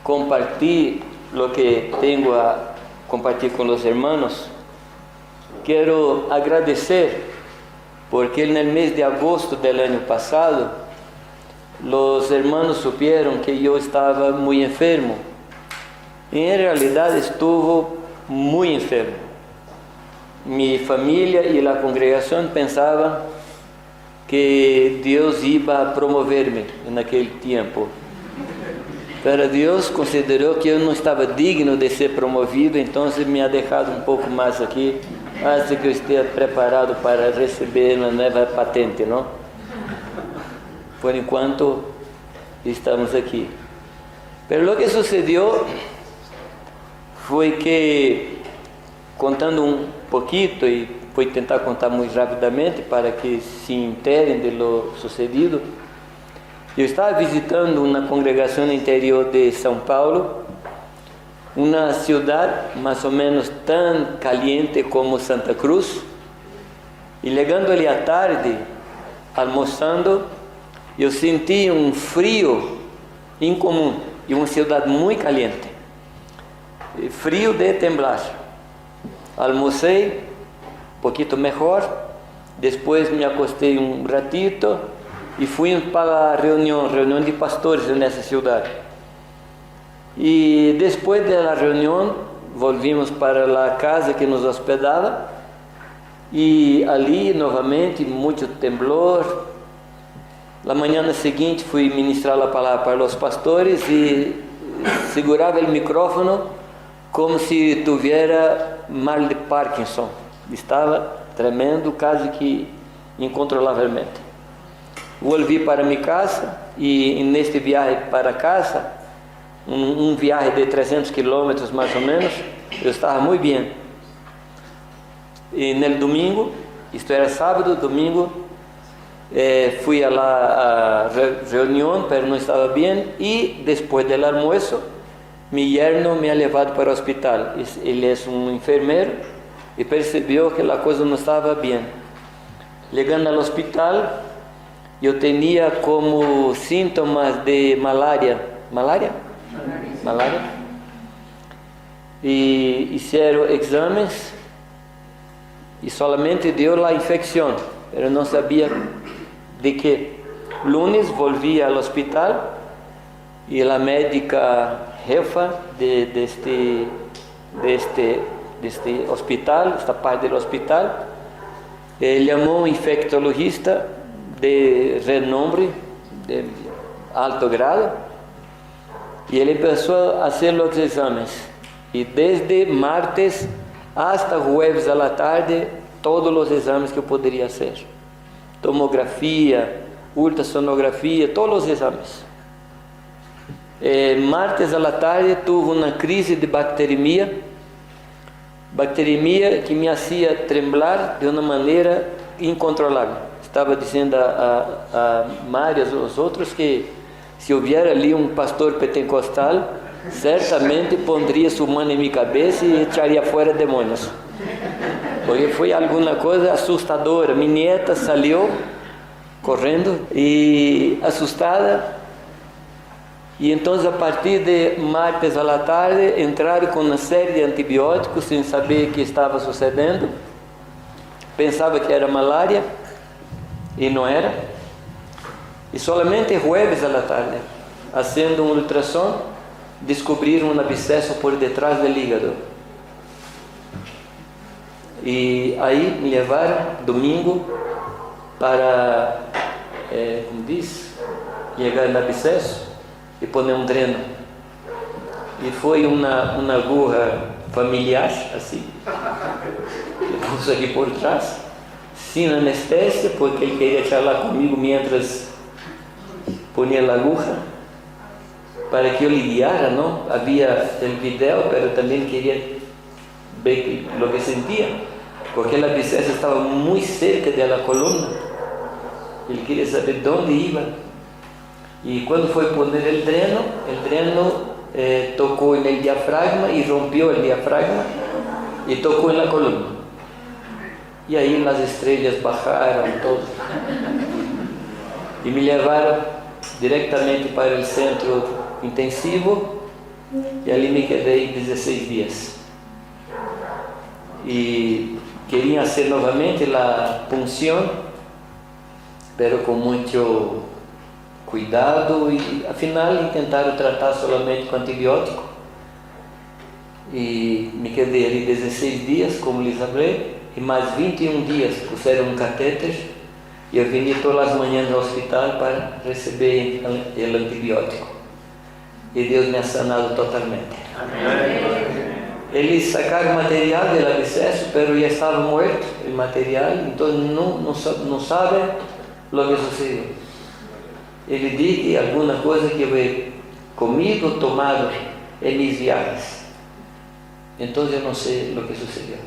Compartir lo que tengo a compartir con los hermanos, quiero agradecer porque en el mes de agosto del año pasado los hermanos supieron que yo estaba muy enfermo. En realidad estuvo muy enfermo. Mi familia y la congregación pensaban que Dios iba a promoverme en aquel tiempo. Pero Dios consideró que eu não estava digno de ser promovido, então me ha dejado um pouco mais aqui, hasta que eu esteja preparado para receber uma nova patente, não? Por enquanto, estamos aqui. Pero o que sucedeu foi que, contando um pouquinho, e vou tentar contar muito rapidamente para que se interem de lo sucedido. Eu estava visitando uma congregação no interior de São Paulo, uma cidade mais ou menos tão caliente como Santa Cruz, e chegando ali à tarde, almoçando, eu senti um frio incomum, e uma cidade muito caliente, frio de temblar. Almocei um pouquinho melhor, depois me acostei um ratito, e fui para a reunião de pastores nessa cidade. E depois da reunião, volvimos para a casa que nos hospedava, e ali novamente muito temblor. Na manhã seguinte fui ministrar a palavra para os pastores e segurava o micrófono como se tivesse mal de Parkinson. Estava tremendo, quase que incontrolavelmente. Volvi para minha casa e neste viagem para casa, viagem de 300 quilômetros mais ou menos, eu estava muito bem. E no domingo, isto era sábado, domingo, fui a la reunião, mas não estava bem, e depois do almoço, meu yerno me ha levado para o hospital. Ele é um enfermeiro e percebeu que a coisa não estava bem. Chegando ao hospital, eu tinha como sintomas de malária. Malária? E fizeram exames e somente deu a infecção, mas não sabia de que. Lunes volvi ao hospital e a médica jefa deste hospital, esta parte do hospital, chamou um infectologista de renombre, de alto grado, e ele começou a fazer os exames. E desde martes hasta jueves à la tarde, todos os exames que eu poderia fazer. Tomografia, ultrassonografia, todos os exames. Martes à la tarde tive uma crise de bacteremia que me fazia tremblar de uma maneira incontrolável. Estava dizendo a Mária e aos outros que se houver ali um pastor pentecostal, certamente pondria sua mão em minha cabeça e echaria fora demônios. Porque foi alguma coisa assustadora. Minha nieta saiu correndo e assustada. E então, a partir de martes à tarde, entraram com uma série de antibióticos sem saber o que estava sucedendo. Pensava que era malária. E não era. E somente jueves à tarde haciendo un ultrassom, descubrieron un absceso por detrás del hígado. Y ahí me llevaron domingo para, como diz, llegar al absceso y poner un dreno. Y fue una aguja familiar, así, que puso aquí por trás, sin anestesia, porque él quería charlar conmigo mientras ponía la aguja, para que yo lidiara, ¿no? Había el video, pero también quería ver lo que sentía, porque el absceso estaba muy cerca de la columna. Él quería saber dónde iba. Y cuando fue a poner el dreno tocó en el diafragma y rompió el diafragma y tocó en la columna. Y ahí las estrellas bajaron, todo. Y me llevaron directamente para el centro intensivo y allí me quedé 16 días. Y querían hacer nuevamente la punción, pero con mucho cuidado, y al final intentaron tratar solamente con antibiótico. Y me quedé ali 16 días, como les hablé, y más 21 días pusieron un catéter, y yo venía todas las mañanas al hospital para recibir el antibiótico. Y Dios me ha sanado totalmente. Amén. Eles sacaram material do abscesso, pero já estava morto o material, então não sabem o que sucedeu. Ele disse alguma coisa que eu he comido ou tomado em mis viagens. Então eu não sei o que sucedeu.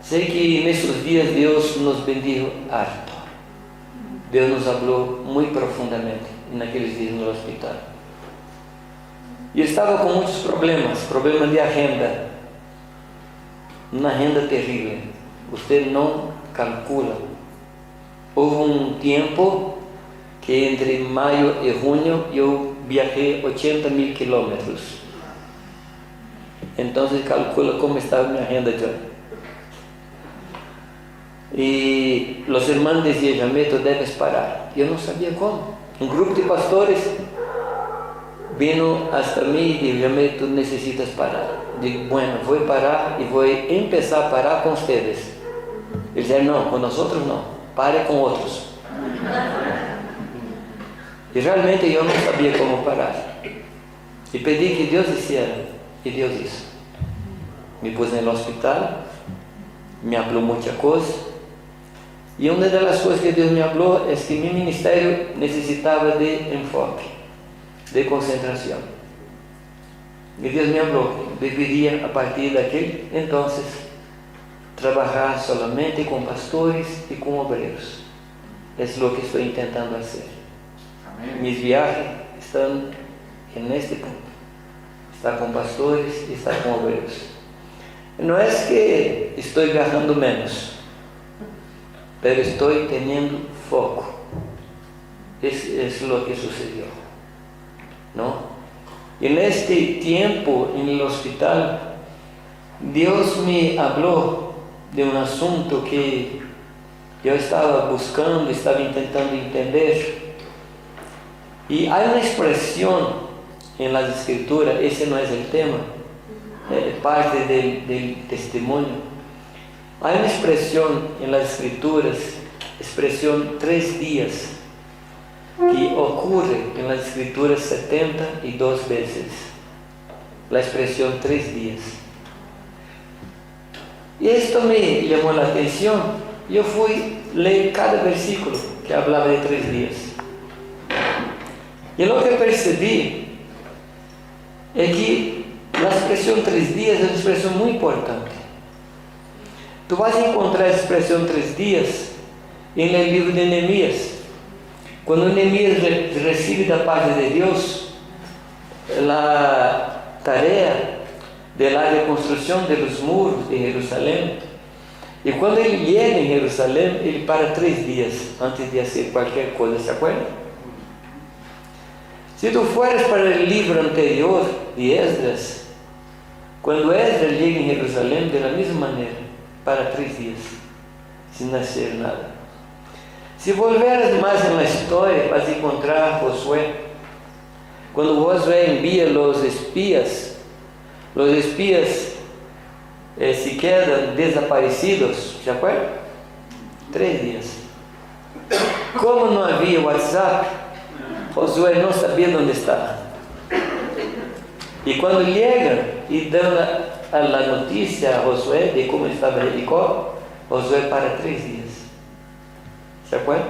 Sei que nesses dias Deus nos bendijo harto. Deus nos falou muito profundamente naqueles dias no hospital. E estava com muitos problemas de agenda, uma agenda terrível. Você não calcula. Houve tempo que entre maio e junho eu viajei 80.000 quilômetros. Então calcula como estava minha agenda já. E os irmãos diziam: Jamé, tu deves parar. Eu não sabia como. Um grupo de pastores vino hasta mí y dijo: Jamé, tú necesitas parar. Digo: bueno, voy a parar y voy a empezar a parar con ustedes. Él dice: no, con nosotros no, pare con otros. Y realmente yo no sabía cómo parar. Y pedí que Dios hiciera, y Dios hizo. Me puse en el hospital, me habló muchas cosas. Y una de las cosas que Dios me habló es que mi ministerio necesitaba de enfoque, de concentración. Y Dios me habló, debería a partir de aquel entonces trabajar solamente con pastores y con obreros. Es lo que estoy intentando hacer. Amén. Mis viajes están en este punto. Está con pastores y está con obreros. No es que estoy viajando menos, pero estoy teniendo foco. Es lo que sucedió, ¿no? Y en este tiempo en el hospital, Dios me habló de un asunto que yo estaba buscando, estaba intentando entender. Y hay una expresión en las escrituras, ese no es el tema, parte del testimonio. Hay una expresión en las escrituras, expresión 3 días, que ocurre en las escrituras 72 veces. La expresión 3 días. Y esto me llamó la atención. Yo fui a leer cada versículo que hablaba de 3 días. Y lo que percibí es que la expresión 3 días es una expresión muy importante. Tú vas a encontrar la expresión 3 días en el libro de Nehemías. Cuando Nehemías recibe da parte de Dios la tarea de la reconstrucción de los muros de Jerusalén. Y cuando él llega en Jerusalén, él para 3 días antes de hacer cualquier cosa, ¿se acuerdan? Si tú fueras para el libro anterior de Esdras, cuando Esdras llega en Jerusalén, de la misma manera, para 3 días, sin hacer nada. Si volveres más en la historia, vas a encontrar a Josué. Cuando Josué envía los espías se quedan desaparecidos, ¿se acuerdan? 3 días. Como no había WhatsApp, Josué no sabía dónde estaba. Y cuando llegan y dan la noticia a Josué de cómo estaba Jericó, Josué para 3 días. ¿Se acuerdan?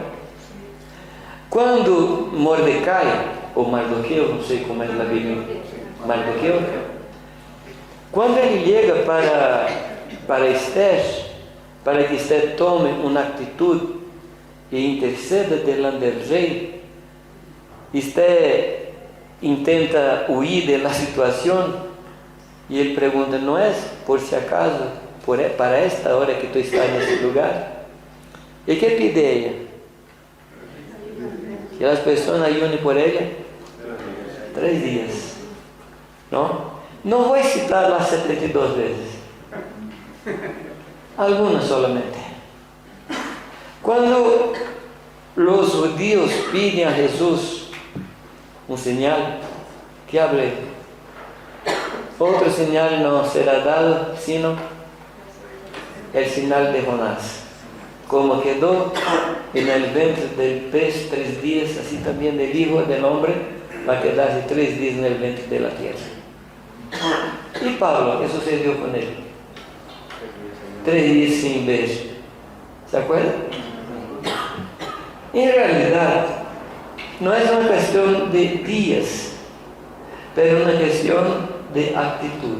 Cuando Mordecai, o Mardoqueo, no sé cómo es la Biblia, Mardoqueo, cuando él llega para Esther, para que Esther tome una actitud e interceda delante del rey, Esther intenta huir de la situación y él pregunta, ¿no es por si acaso para esta hora que tú estás en ese lugar? ¿Y qué pide ella? Que las personas ayunen por ella 3 días. No voy a citar las 72 veces, algunas solamente. Cuando los judíos piden a Jesús un señal, que hable, otro señal no será dado sino el señal de Jonás. Como quedó en el vientre del pez 3 días, así también el Hijo del Hombre va a quedarse 3 días en el vientre de la tierra. Y Pablo, ¿qué sucedió con él? 3 días sin ver. ¿Se acuerdan? En realidad, no es una cuestión de días, pero una cuestión de actitud.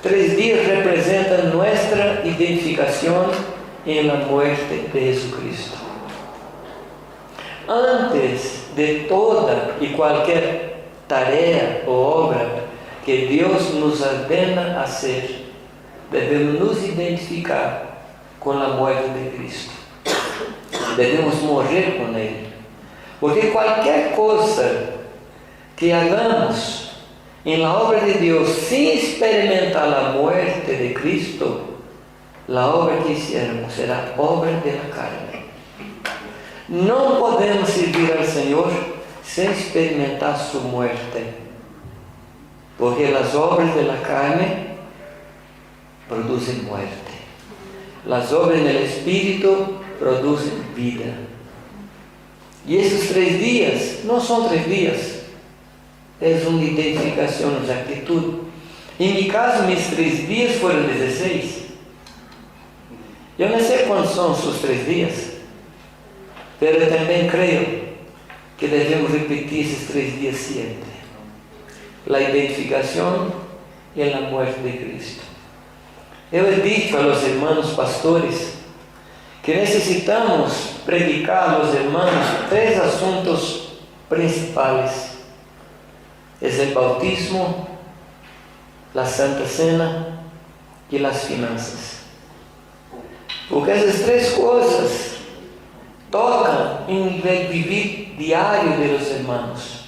3 días representan nuestra identificación en la muerte de Jesucristo. Antes de toda y cualquier tarea o obra que Dios nos ordena hacer, debemos nos identificar con la muerte de Cristo. Debemos morir con Él. Porque cualquier cosa que hagamos en la obra de Dios sin experimentar la muerte de Cristo, la obra que hiciéramos será obra de la carne. No podemos servir al Señor sin experimentar su muerte, porque las obras de la carne producen muerte. Las obras del Espíritu producen vida. Y esos 3 días no son 3 días, es una identificación de actitud. En mi caso, mis 3 días fueron 16. Yo no sé cuántos son sus 3 días, pero también creo que debemos repetir esos 3 días siempre. La identificación en la muerte de Cristo. Yo he dicho a los hermanos pastores que necesitamos predicar a los hermanos 3 asuntos principales. Es el bautismo, la Santa Cena y las finanzas. Porque esas 3 cosas tocan en el vivir diario de los hermanos.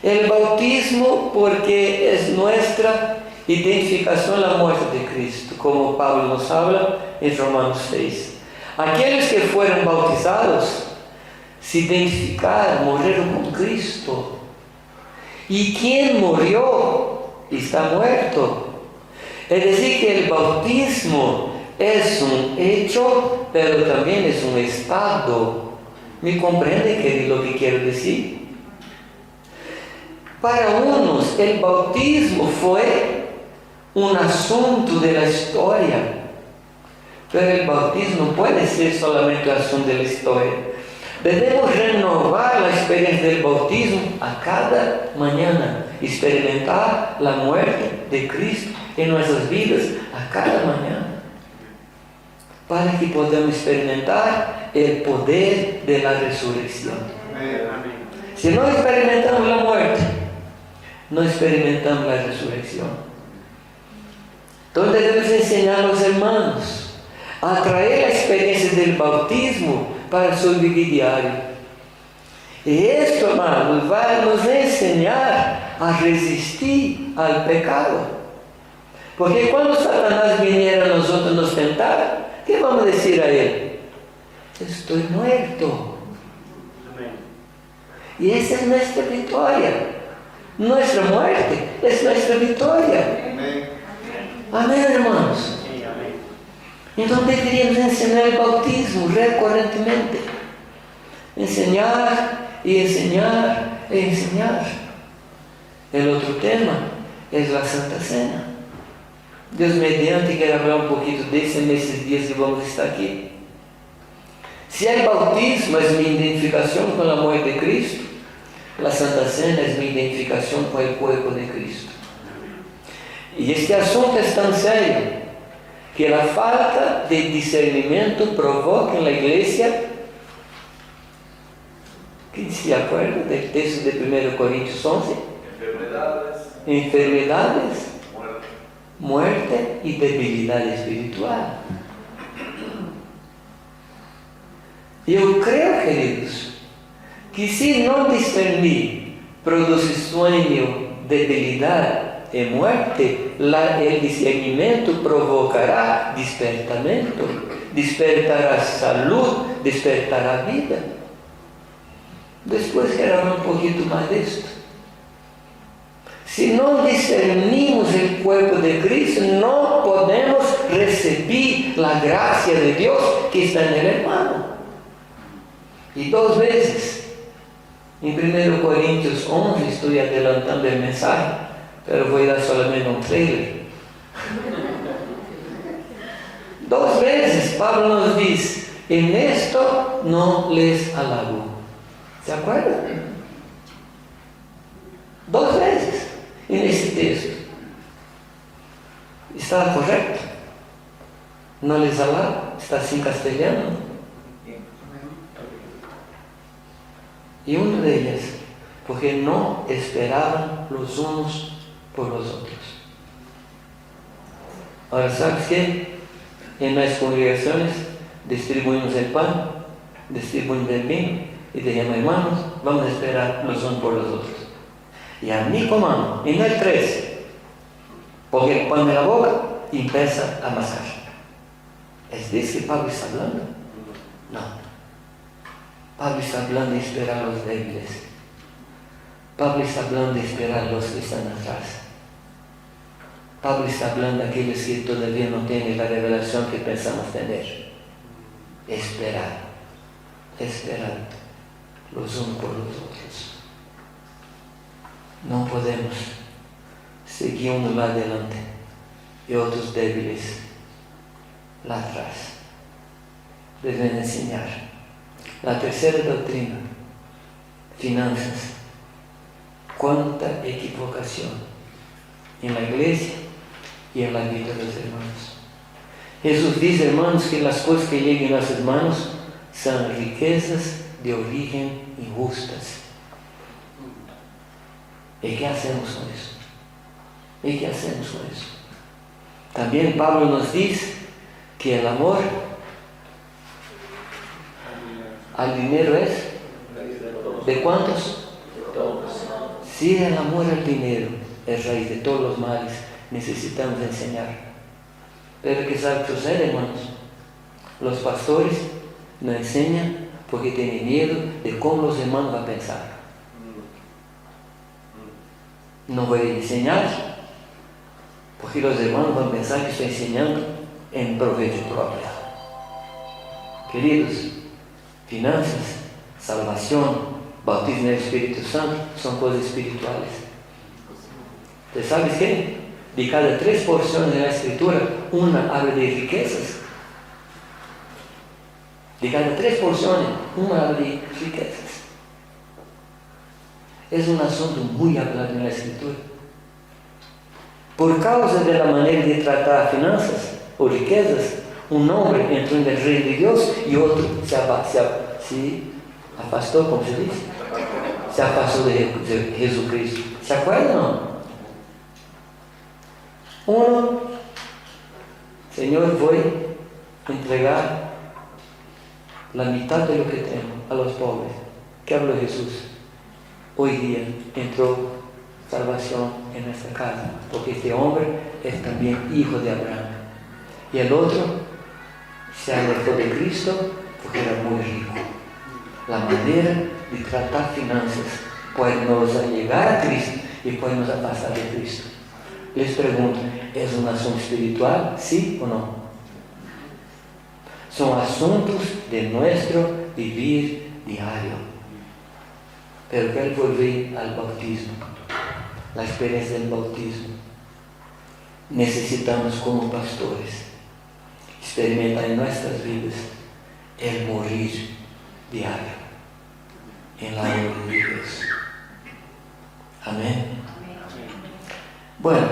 El bautismo porque es nuestra identificación a la muerte de Cristo, como Pablo nos habla en Romanos 6. Aquellos que fueron bautizados se identificaron, murieron con Cristo. Y quien murió está muerto. Es decir, que el bautismo es un hecho, pero también es un estado. ¿Me comprende lo que quiero decir? Para unos, el bautismo fue un asunto de la historia, pero el bautismo no puede ser solamente un asunto de la historia. Debemos renovar la experiencia del bautismo a cada mañana, experimentar la muerte de Cristo en nuestras vidas a cada mañana, para que podamos experimentar el poder de la resurrección. Si no experimentamos la muerte, no experimentamos la resurrección. Entonces debemos enseñar a los hermanos a traer la experiencia del bautismo para su vida diaria. Y esto, hermanos, va a nos enseñar a resistir al pecado. Porque cuando Satanás viniera a nosotros nos tentar, ¿qué vamos a decir a él? Estoy muerto. Y esa es nuestra victoria. Nuestra muerte es nuestra victoria. Amén, hermanos. Entonces deberíamos enseñar el bautismo recurrentemente. Enseñar y enseñar y enseñar. El otro tema es la Santa Cena. Dios mediante quiere hablar un poquito de eso en estos días que vamos a estar aquí. Si el bautismo es mi identificación con la muerte de Cristo, la Santa Cena es mi identificación con el cuerpo de Cristo. Y este asunto es tan serio que la falta de discernimiento provoca en la iglesia, ¿quién se acuerda del texto de 1 Corintios 11? Enfermedades, muerte y debilidad espiritual. Eu creio, queridos, que se não discernir, produz sonho, debilidade e muerte, o discernimento provocará despertamento, despertará saúde, despertará vida. Depois quero falar um pouquinho mais disto. Se não discernimos o corpo de Cristo, não podemos receber a graça de Deus que está no hermano. E 2 vezes, em 1 Coríntios 11, estou adelantando o mensagem, mas vou dar solamente um trailer. 2 vezes, Pablo nos diz: en esto não les halago. ¿Se acuerda? 2 vezes, nesse texto. Está correto? Não les halago? Está assim em castelhano? E uma delas, porque não esperavam os uns por os outros. Agora, ¿sabes qué? En las congregaciones distribuimos el pan, distribuimos el vino y dijimos: hermanos, vamos a esperar los unos por los otros. Y a mí comando, en el 3, porque el pan en la boca y empieza a amasar. ¿Es de eso que Pablo está hablando? No. Pablo está hablando de esperar a los débiles. Pablo está hablando de esperar a los que están atrás. Pablo está hablando de aquellos que todavía no tienen la revelación que pensamos tener. Esperar. Esperar los unos por los otros. No podemos seguir uno lá adelante y otros débiles lá atrás. Deben enseñar. La tercera doctrina, finanzas. Cuánta equivocación en la iglesia y en la vida de los hermanos. Jesús dice, hermanos, que las cosas que lleguen a nuestras manos son riquezas de origen injustas. ¿Y qué hacemos con eso? ¿Y qué hacemos con eso? También Pablo nos dice que el amor al dinero es ¿de cuántos? Si el amor al dinero es raíz de todos los males, necesitamos enseñar. Pero ¿qué sabe suceder, hermanos? Los pastores no enseñan porque tienen miedo de cómo los hermanos van a pensar. No voy a enseñar porque los hermanos van a pensar que estoy enseñando en provecho propio. Queridos, finanzas, salvación, bautismo del Espíritu Santo son cosas espirituales. ¿Te sabes qué? De cada 3 porciones de la Escritura, una habla de riquezas. De cada 3 porciones, una habla de riquezas. Es un asunto muy hablado en la Escritura. Por causa de la manera de tratar finanzas o riquezas, un hombre entró en el reino de Dios y otro se afastó, como se dice, se afastó de Jesucristo. ¿Se acuerdan o no? Uno, Señor, voy a entregar la mitad de lo que tengo a los pobres. ¿Qué habló Jesús? Hoy día entró salvación en nuestra casa, porque este hombre es también hijo de Abraham. Y el otro se alejó de Cristo porque era muy rico. la manera de tratar finanzas puede nos llegar a Cristo y puede nos pasar de Cristo. Les pregunto, ¿es un asunto espiritual? ¿Sí o no? Son asuntos de nuestro vivir diario. Pero quiero volver al bautismo, la experiencia del bautismo. Necesitamos como pastores experimentar en nuestras vidas el morir diario en la obra de Dios. Amén. Bueno,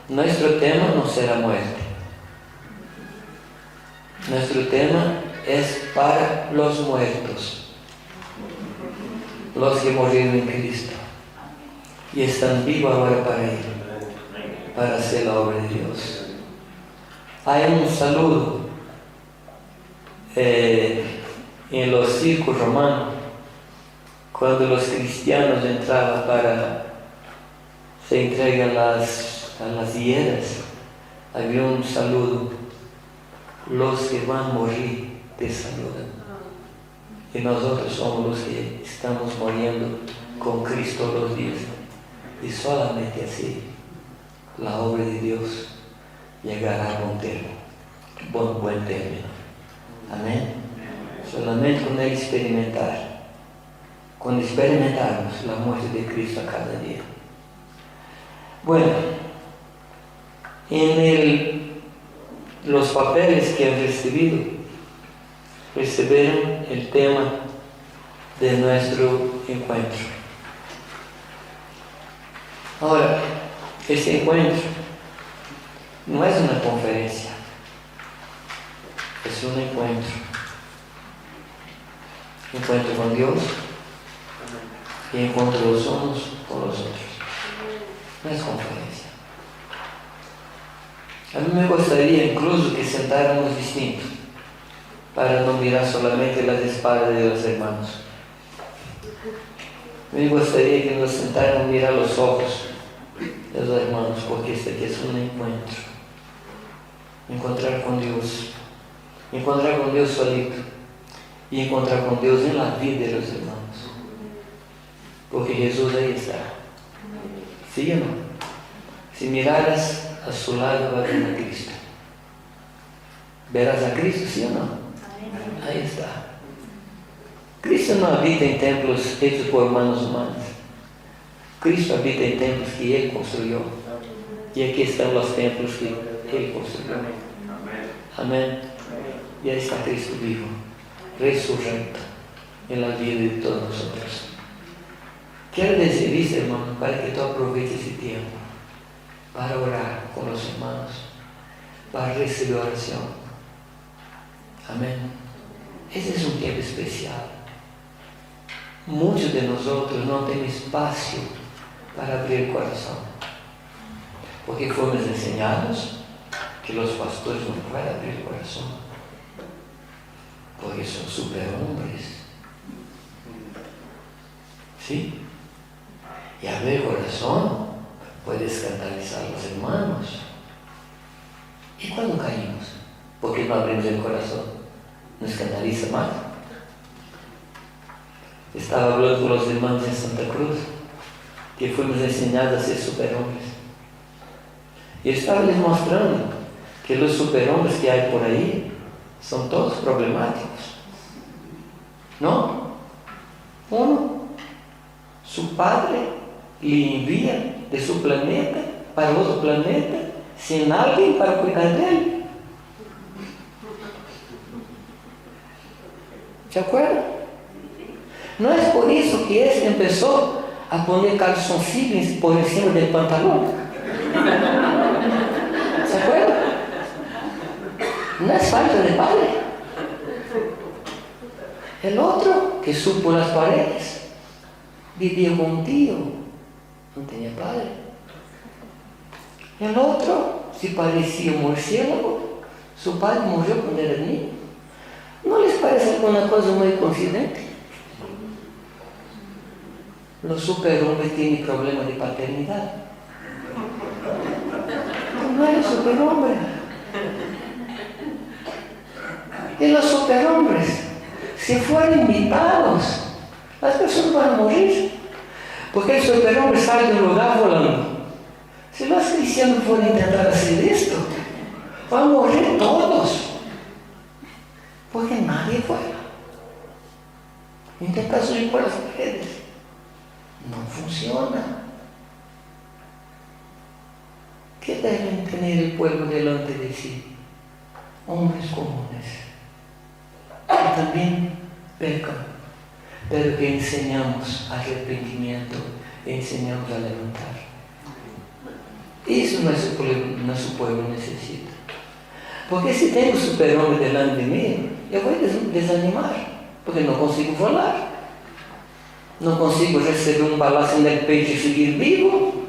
nuestro tema no será muerte. Nuestro tema es para los muertos, los que murieron en Cristo y están vivos ahora para Él, para hacer la obra de Dios. Hay un saludo en los circos romanos, cuando los cristianos entraban para se entregan a las hieras, había un saludo: los que van a morir te saludan. Y nosotros somos los que estamos muriendo con Cristo los días, y solamente así la obra de Dios llegará a buen término. Amén. Solamente con Él experimentar, cuando experimentarmos la muerte de Cristo a cada día. Bueno, en los papeles que han recibieron el tema de nuestro encuentro. Ahora, este encuentro no es una conferencia, es un encuentro. Encuentro con Dios y encuentro los unos con los otros. No es conferencia. A mí me gustaría incluso que sentáramos distintos, para no mirar solamente las espaldas de los hermanos. Me gustaría que nos sentáramos a mirar los ojos de los hermanos, porque este aquí es un encuentro. Encontrar con Dios solito, y encontrar con Dios en la vida de los hermanos, porque Jesús ahí está. ¿Sí o no? Si miraras a su lado, vas a ver a Cristo. ¿Verás a Cristo, sí o no? Ahí está. Cristo no habita en templos hechos por manos humanas. Cristo habita en templos que Él construyó. Y aquí están los templos que Él construyó. Amén. Y ahí está Cristo vivo, resurrecto en la vida de todos nosotros. Quiero decir eso, hermano, para que tú aproveches ese tiempo para orar con los hermanos, para recibir oración. Amén. Ese es un tiempo especial. Muchos de nosotros no tenemos espacio para abrir el corazón, porque fuimos enseñados que los pastores no pueden abrir el corazón, porque son superhombres. ¿Sí? Y abrir el corazón puede escandalizar a los hermanos. ¿Y cuando caímos? ¿Por qué no abrimos el corazón? ¿Nos escandaliza más? Estaba hablando con los hermanos en Santa Cruz, que fuimos enseñados a ser superhombres. Y estaba les mostrando que los superhombres que hay por ahí son todos problemáticos. ¿No? Uno, su padre le envía de su planeta para otro planeta sin alguien para cuidar de él. ¿Se acuerdan? No es por eso que él empezó a poner calzoncillos por encima del pantalón. ¿Se acuerdan? No es falta de padre. El otro, que supo las paredes, vivía con un tío, no tenía padre. El otro, se parecía un murciélago, su padre murió cuando era niño. ¿No les parece una cosa muy coincidente? Los superhombres tienen problemas de paternidad. No eres superhombre. Y los superhombres si fueran invitados, las personas van a morir. Porque el superhombre sale de un lugar volando. Si los cristianos fueran a intentar hacer esto, van a morir todos. Porque nadie vuela. Intenta subir por las paredes. No funciona. ¿Qué deben tener el pueblo delante de sí? Hombres comunes, que también pecan, pero que enseñamos arrepentimiento, enseñamos a levantar. Eso nuestro pueblo necesita. Porque si tengo superhombre delante de mí, eu vou desanimar, porque não consigo volar, não consigo receber um balaço no peito e seguir vivo.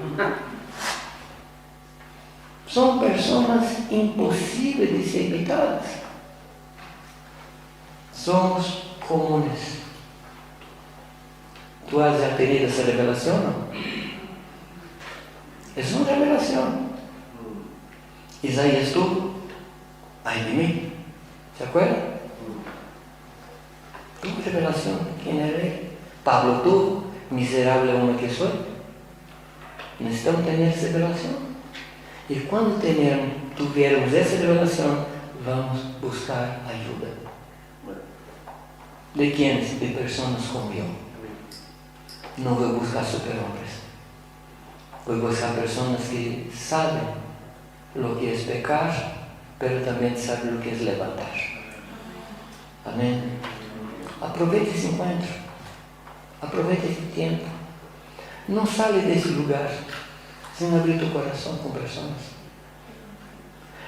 São pessoas impossíveis de ser imitadas. Somos comunes. ¿Tú has ya tenido esa revelación? ¿No? Es una revelación. Isaías tú, ay de mí, ¿se acuerdan? Tu revelación, ¿quién eres? Pablo tú, miserable hombre que soy. Necesitamos tener esa revelación. Y cuando tuviéramos esa revelación, vamos a buscar ayuda. ¿De quiénes? De personas como yo. No voy a buscar superhombres. Voy a buscar personas que saben lo que es pecar, pero también saben lo que es levantar. Amén. Aproveite ese encuentro. Aproveite ese tiempo. No sale de ese lugar sin abrir tu corazón con personas.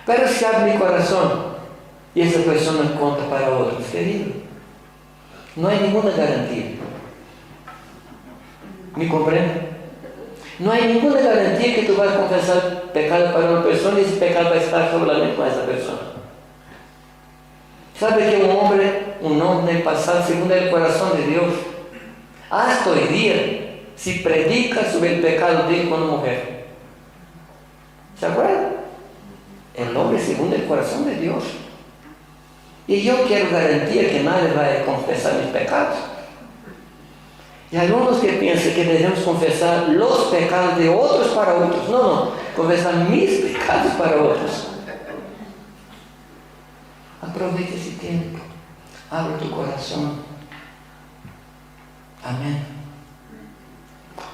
Pero si abre mi corazón y esa persona conta para otros, querido, no hay ninguna garantía. ¿Me comprende? No hay ninguna garantía que tú vas a confesar pecado para una persona y ese pecado va a estar solamente con esa persona. ¿Sabe que un hombre en el pasado, según el corazón de Dios, hasta hoy día, se predica sobre el pecado de él con una mujer? ¿Se acuerdan? El hombre según el corazón de Dios. Y yo quiero garantía que nadie va a confesar mis pecados. Y hay algunos que piensan que debemos confesar los pecados de otros para otros. No, confesar mis pecados para otros. Aprovecha ese tiempo. Abre tu corazón. Amén.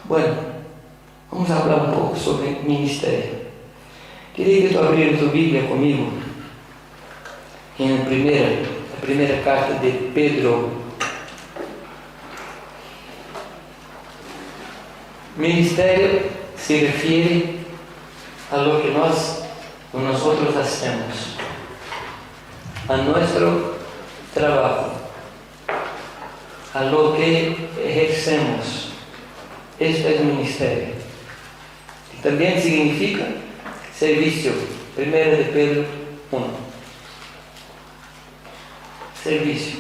Bueno, vamos a hablar un poco sobre ministerio. Queria que tu abrieras tu Bíblia comigo em la primeira carta de Pedro. Ministerio se refiere a lo que nosotros hacemos, a nuestro trabajo, a lo que ejercemos. Esto es ministerio. Y también significa servicio. 1 de Pedro 1. Servicio.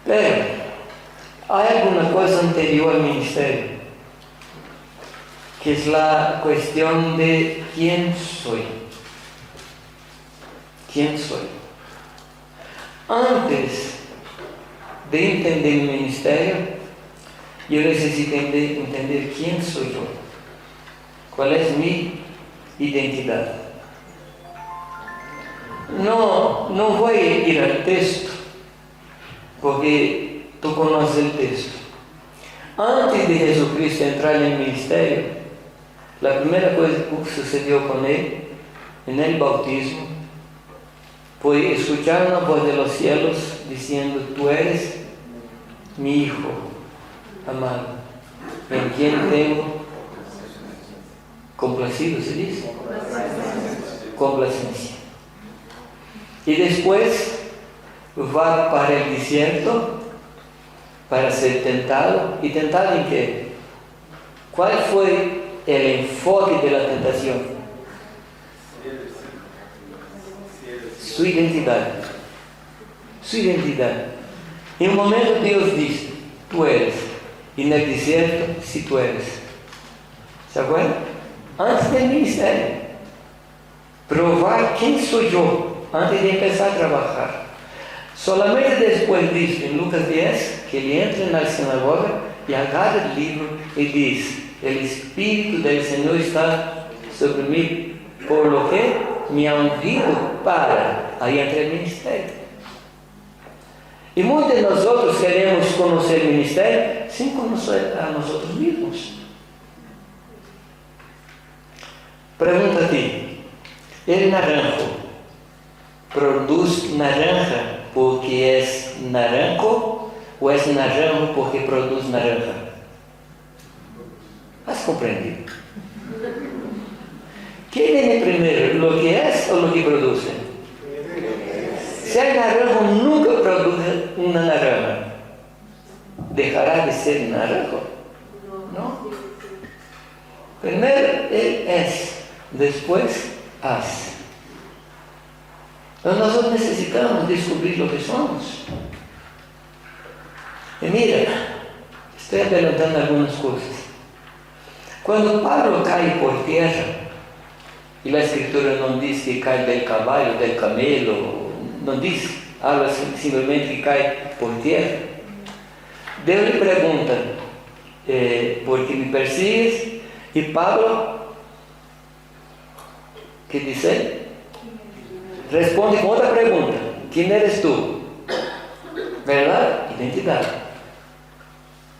Pero hay alguna cosa anterior al ministerio, que es la cuestión de quién soy. ¿Quién soy? Antes de entender el ministerio, yo necesito entender quién soy yo. ¿Cuál es mi identidad? No voy a ir al texto, porque tú conoces el texto. Antes de Jesucristo entrar en el ministerio, la primera cosa que sucedió con él, en el bautismo, fue escuchar una voz de los cielos diciendo: tú eres mi Hijo amado, en quien tengo complacido, ¿se dice? Complacencia. Y después va para el desierto para ser tentado. ¿Y tentado en qué? ¿Cuál fue el enfoque de la tentación? Su identidad. Su identidad. En un momento Dios dice: tú eres. Y en el desierto, si tú eres. ¿Se acuerdan? Antes del ministerio. Probar quién soy yo antes de empezar a trabajar. Solamente después disso, en Lucas 10, que ele entra en la sinagoga y agarra el libro y dice: el Espíritu del Señor está sobre mí, por lo que me ha ungido para. Ahí entra el ministerio. Y muchos de nosotros queremos conocer el ministerio sin conocer a nosotros mismos. Pregunta a ti: ¿el naranjo produce naranja porque es naranjo o es naranjo porque produce naranja? ¿Has comprendido? ¿Qué viene primero, lo que es o lo que produce? Si el naranjo nunca produce una naranja, ¿dejará de ser naranjo? No. Primero él es, después hace. Entonces nosotros necesitamos descubrir lo que somos. Y mira, estoy adelantando algunas cosas. Cuando Pablo cae por tierra, y la escritura no dice que cae del caballo, del camelo, no dice, habla simplemente que cae por tierra. Dios le pregunta: ¿por qué me persigues? Y Pablo, ¿qué dice? Responde con otra pregunta: ¿quién eres tú? ¿Verdad? Identidad.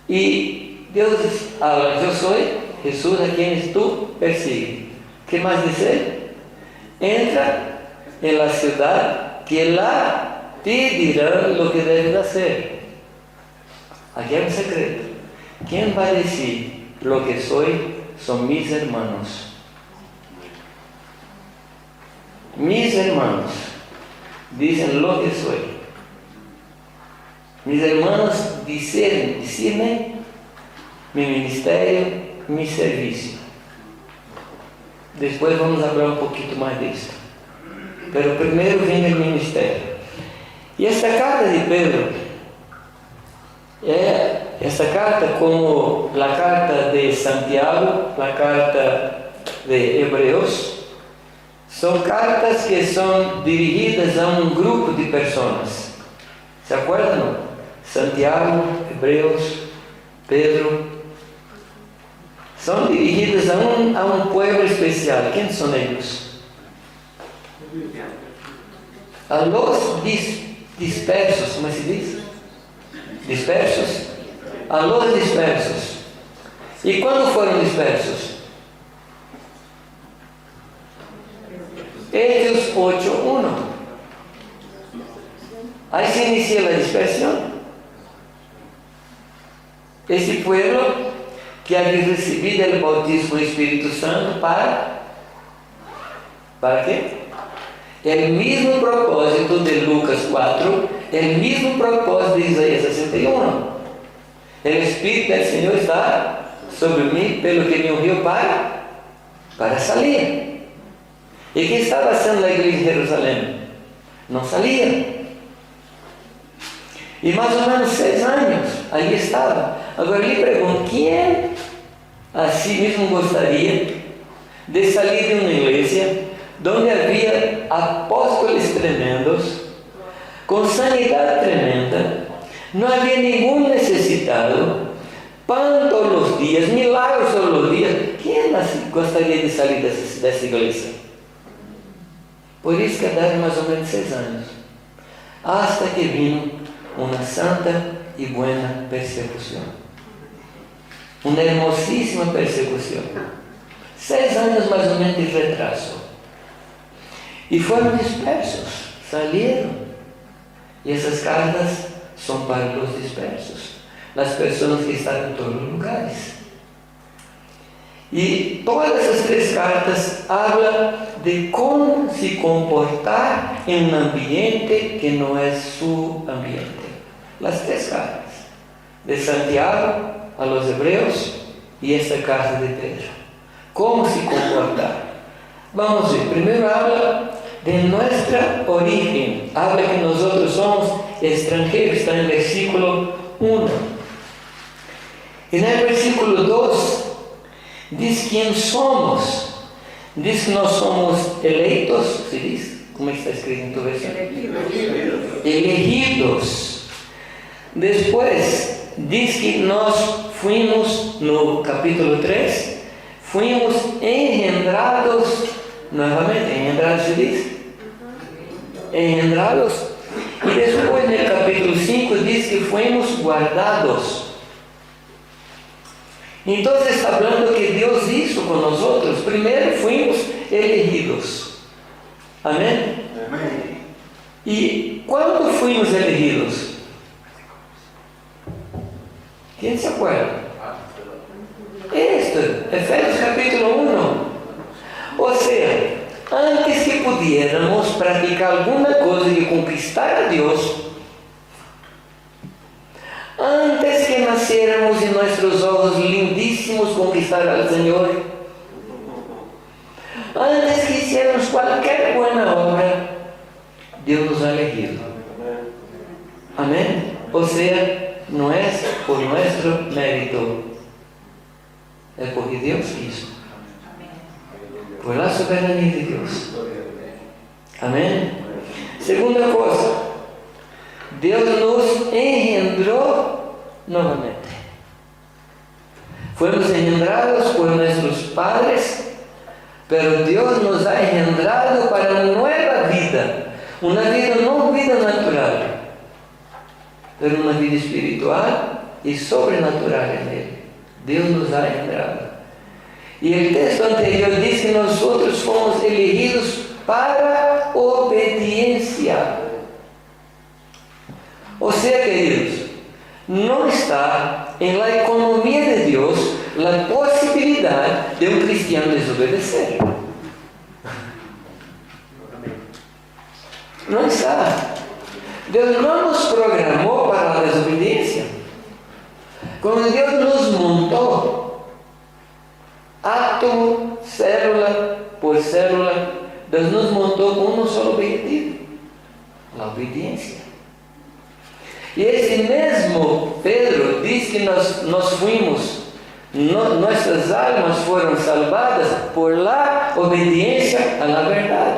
Y Dios habla: yo soy Jesús a quien tú persigues. ¿Qué más dice? Entra en la ciudad, que lá te dirán lo que debes hacer. Aquí hay un secreto. ¿Quién va a decir lo que soy? Son mis hermanos. Mis hermanos dicen lo que soy. Mis hermanos dicen mi ministerio, mi servicio. Después vamos a hablar un poquito más de esto. Pero primero viene el ministerio. Y esta carta de Pedro, esta carta, como la carta de Santiago, la carta de Hebreos, son cartas que son dirigidas a un grupo de personas. ¿Se acuerdan? Santiago, Hebreos, Pedro. Son dirigidas a un pueblo especial. ¿Quiénes son ellos? A los dispersos, ¿cómo se dice? Dispersos. A los dispersos. ¿Y cuándo fueron dispersos? Hechos 8:1. Ahí se inicia la dispersión. Ese pueblo que había recibido el bautismo del Espíritu Santo ¿para qué? El mismo propósito de Lucas 4, el mismo propósito de Isaías 61. El Espíritu del Señor está sobre mí, pelo que me ungió para salir. ¿Y qué estaba haciendo la iglesia en Jerusalén? No salía. Y más o menos 6 años, ahí estaba. Agora lhe pregunto: ¿quién así mismo gostaria de salir de una iglesia donde había apóstoles tremendos, con sanidad tremenda, no había ningún necesitado, pan todos los días, milagros todos los días? ¿Quién así gostaria de salir de esa iglesia? Por isso quedaron más o menos 6 años, hasta que vino una santa y buena persecución, una hermosísima persecución. 6 años más o menos de retraso. Y fueron dispersos, salieron. Y esas cartas son para los dispersos, las personas que están en todos los lugares. Y todas esas 3 cartas hablan de cómo se comportar en un ambiente que no es su ambiente. Las 3 cartas, de Santiago a los Hebreos y esta carta de Pedro. ¿Cómo se comportar? Vamos a ver, primero habla de nuestra origen, habla que nosotros somos extranjeros, está en el versículo 1. En el versículo 2 dice quién somos, dice que no somos eleitos, se dice, ¿Cómo está escrito en tu versión? Elegidos. Después, dice que nós fuimos, no capítulo 3, fuimos engendrados, nuevamente, engendrados se dice, engendrados, y después en el capítulo 5 dice que fuimos guardados. Entonces está hablando que Dios hizo con nosotros. Primero fuimos elegidos. Amén. ¿Y cuándo fuimos elegidos? ¿Quién se acuerda? Efesios capítulo 1. O sea, antes que pudiéramos praticar alguna cosa de conquistar a Dios, antes que naciéramos y nuestros ojos lindísimos conquistar al Señor, antes que hiciéramos cualquier buena obra, Dios nos ha elegido. Amén. O sea, no es por nuestro mérito, es porque Dios quiso, por la soberanía de Dios. Amén. Segunda cosa, Dios nos engendró nuevamente. Fuimos engendrados por nuestros padres, pero Dios nos ha engendrado para una nueva vida. Una vida, no vida natural, pero una vida espiritual y sobrenatural en Él. Dios nos ha engendrado. Y el texto anterior dice que nosotros fomos elegidos para obediencia. O sea, queridos, no está en la economía de Dios la posibilidad de un cristiano desobedecer. No está. Dios no nos programó para la desobediencia. Cuando Dios nos montó, átomo, célula por célula, Dios nos montó con un solo objetivo: la obediencia. Y ese mismo Pedro dice que nós fuimos, nuestras almas fueron salvadas por la obediencia a la verdad.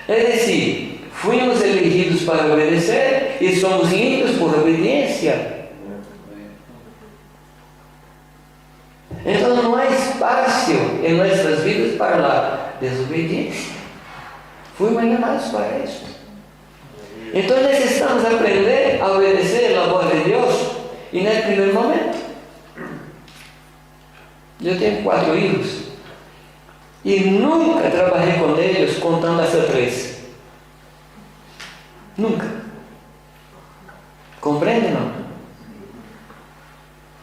Es decir, fuimos elegidos para obedecer y somos limpios por obediencia. Entonces no hay espacio en nuestras vidas para la desobediencia. Fuimos llamados para eso. Entonces necesitamos aprender a obedecer la voz de Dios. Y en el primer momento, yo tengo 4 hijos y nunca trabajé con ellos contando hasta 3. Nunca. ¿Comprende, no?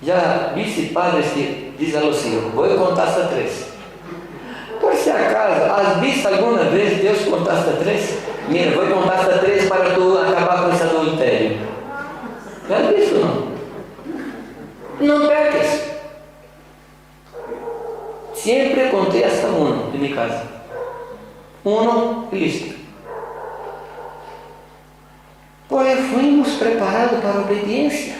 Ya viste padres que dicen a los hijos: voy a contar hasta 3. Por si acaso, ¿has visto alguna vez Dios contar hasta 3? Mira, voy a contar hasta 3 para tú acabar con ese adulterio. ¿Ya has visto, no? No peques. Siempre conté hasta 1 en mi casa. 1 y listo. Porque fuimos preparados para a obediencia.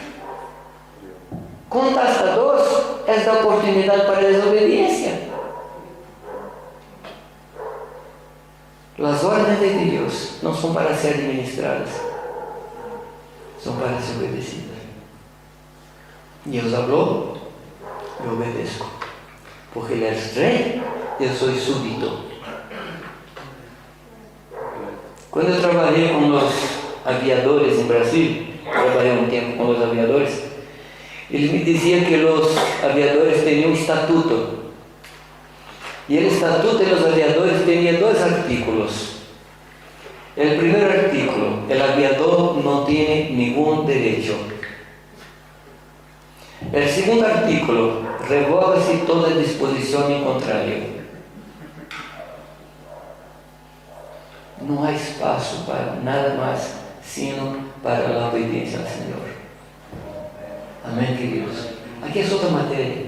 Contar hasta 2 es la oportunidad para a desobediencia. Las órdenes de Dios no son para ser administradas, son para ser obedecidas. Dios habló, yo obedezco, porque Él es rey, yo soy súbdito. Cuando yo trabajé con los aviadores en Brasil, trabajé un tiempo con los aviadores, eles me diziam que los aviadores tenían un estatuto. Y el estatuto de los aviadores tenía 2 artículos. El primer artículo: el aviador no tiene ningún derecho. El segundo artículo: revoga-se toda disposición en contrario. No hay espacio para nada más sino para la obediencia al Señor. Amén, queridos. Aquí es otra materia.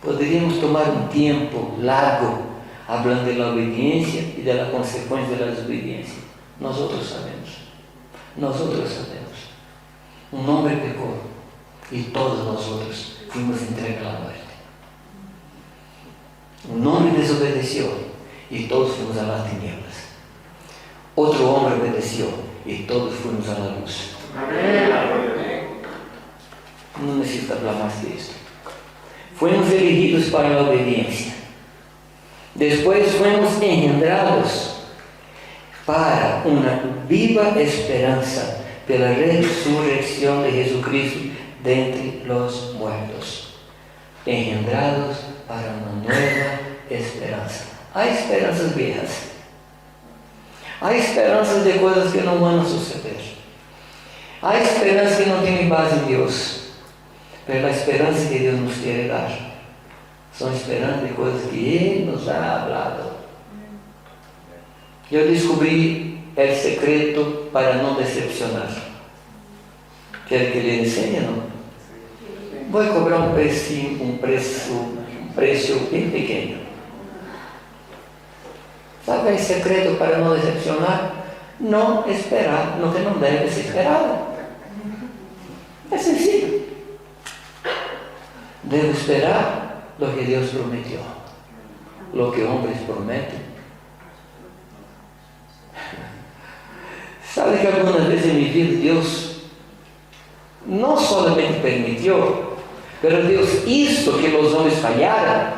Podríamos tomar un tiempo largo hablando de la obediencia y de la consecuencia de la desobediencia. Nosotros sabemos. Un hombre pecó y todos nosotros fuimos entregados a la muerte. Un hombre desobedeció y todos fuimos a las tinieblas. Otro hombre obedeció y todos fuimos a la luz. No necesito hablar más de esto. Fuimos elegidos para la obediencia. Después fuimos engendrados para una viva esperanza de la resurrección de Jesucristo de entre los muertos. Engendrados para una nueva esperanza. Hay esperanzas viejas. Hay esperanzas de cosas que no van a suceder. Hay esperanzas que no tienen base en Dios. Pero la esperanza que Dios nos quiere dar son esperanzas de cosas que Él nos ha hablado. Yo descubrí el secreto para no decepcionar. ¿Quiere que le enseñe, no? Voy a cobrar un precio bien pequeño. ¿Sabe el secreto para no decepcionar? No esperar lo que no debe ser esperado. Es sencillo. Debo esperar lo que Dios prometió. Lo que hombres prometen. ¿Sabe que algunas veces en mi vida Dios no solamente permitió, pero Dios hizo que los hombres fallaran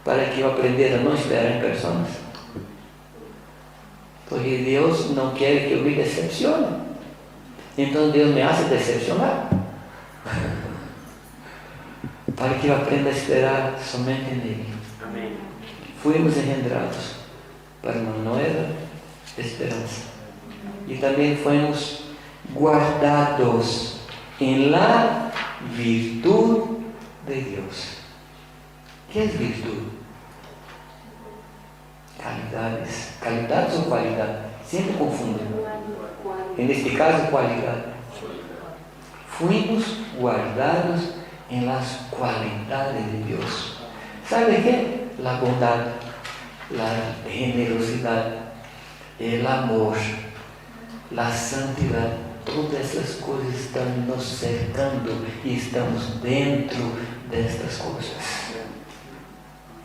para que yo aprendiera a no esperar en personas? Porque Dios no quiere que yo me decepcione. Entonces Dios me hace decepcionar para que yo aprenda a esperar somente en Él. Amén. Fuimos engendrados para una nueva esperanza. Y también fuimos guardados en la virtud de Dios. ¿Qué es virtud? Calidades o cualidad. Siempre confunden. En este caso, cualidad. Fuimos guardados en las cualidades de Dios. ¿Sabe qué? La bondad, la generosidad, el amor, la santidad. Todas esas cosas están nos cercando y estamos dentro de estas cosas.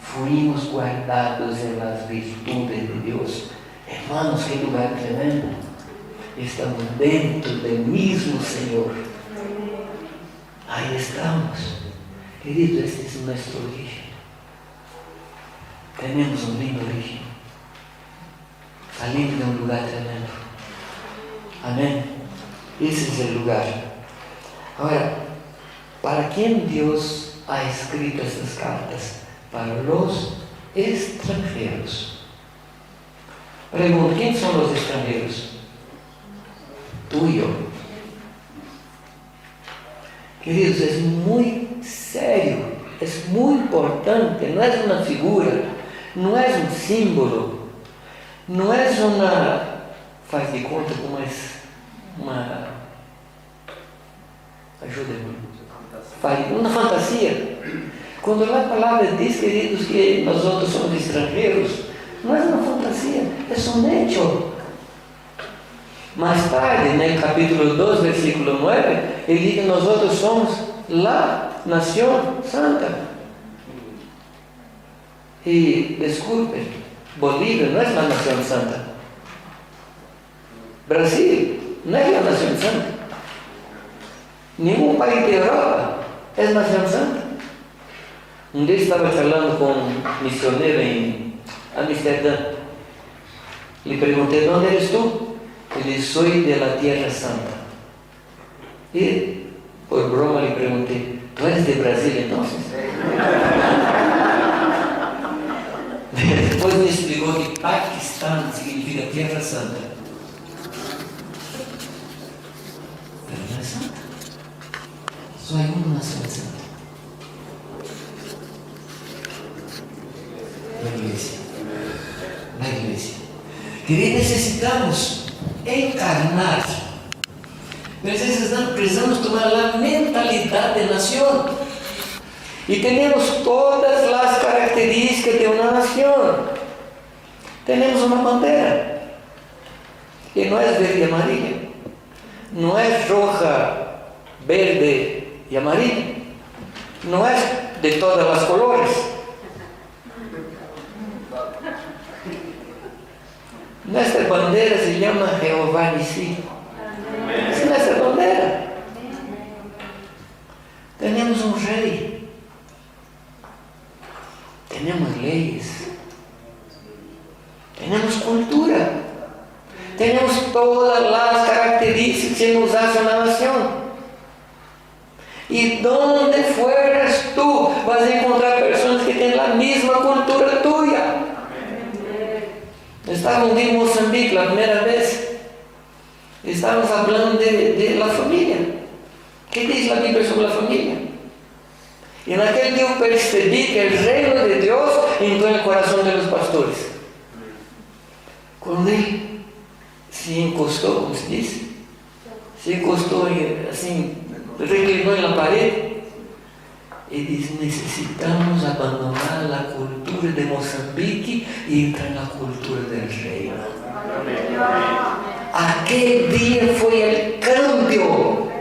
Fuimos guardados en las virtudes de Dios. Hermanos, qué lugar tremendo. Estamos dentro del mismo Señor. Ahí estamos. Querido, este es nuestro origen. Tenemos un lindo origen. Salimos de un lugar tremendo. Amén. Ese es el lugar. Ahora, ¿para quién Dios ha escrito estas cartas? Para los extranjeros. Pregunto, ¿quién son los extranjeros? Tú y yo. Queridos, es muy serio, es muy importante, no es una figura, no es un símbolo, no es una, faz de conta como es una, ayúdame, una fantasía. Cuando la palabra dice, queridos, que nosotros somos extranjeros, no es una fantasía, es un hecho. Más tarde, en el capítulo 2, versículo 9, él dice que nosotros somos la nación santa. Y disculpen, Bolivia no es la nación santa. Brasil no es la nación santa. Ningún país de Europa es nación santa. Un día estaba charlando con un misionero en Amsterdam. Le pregunté, ¿dónde eres tú? Él dice, soy de la Tierra Santa. Y por broma le pregunté, ¿tú eres de Brasil entonces? Después me explicó que Pakistán significa Tierra Santa. Pero no es santa. Solo hay una nación santa. La iglesia. La iglesia. Que necesitamos encarnar. Precisamos tomar la mentalidad de nación. Y tenemos todas las características de una nación. Tenemos una bandera. Que no es verde y amarilla. No es roja, verde y amarilla. No es de todos los colores. Nuestra bandera se llama Jehová Nisí. Es nuestra bandera. Tenemos un rey. Tenemos leyes. Tenemos cultura. Tenemos todas las características que nos hacen una nación. Y donde fueras tú, vas a encontrar personas que tienen la misma cultura tuya. Estaba un día en Mozambique la primera vez. Estábamos hablando de la familia. ¿Qué dice la Biblia sobre la familia? Y en aquel día yo percibí que el reino de Dios entró en el corazón de los pastores. Cuando él se encostó, como se dice, se encostó así, reclinó en la pared y dice: necesitamos abandonar la cultura de Mozambique y entrar en la cultura del reino. Aquel día fue el cambio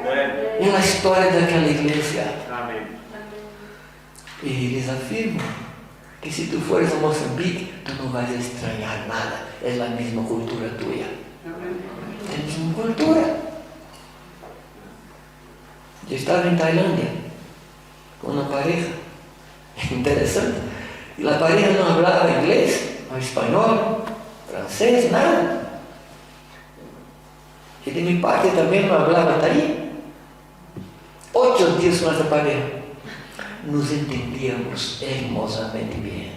en la historia de aquella iglesia. Y les afirmo que si tú fueres a Mozambique, tú no vas a extrañar nada. Es la misma cultura tuya. Es una cultura. Yo estaba en Tailandia con una pareja interesante. Y la pareja no hablaba inglés, no español, francés, nada. Y de mi parte también no hablaba taí. 8 días con esa pareja. Nos entendíamos hermosamente bien.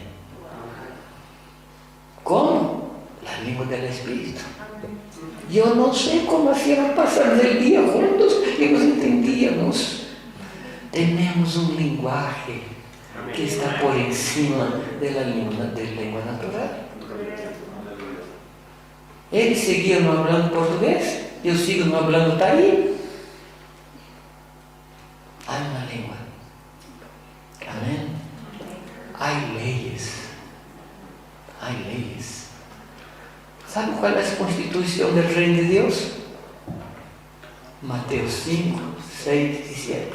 ¿Cómo? La lengua del Espíritu. Yo no sé cómo hacíamos pasar el día juntos y nos entendíamos. Tenemos un lenguaje que está por encima de la lengua natural. Él seguía no hablando portugués, yo sigo no hablando taí. Hay una lengua. Amén. Hay leyes. Hay leyes. ¿Sabe cuál es la constitución del reino de Dios? Mateo 5, 6 y 7.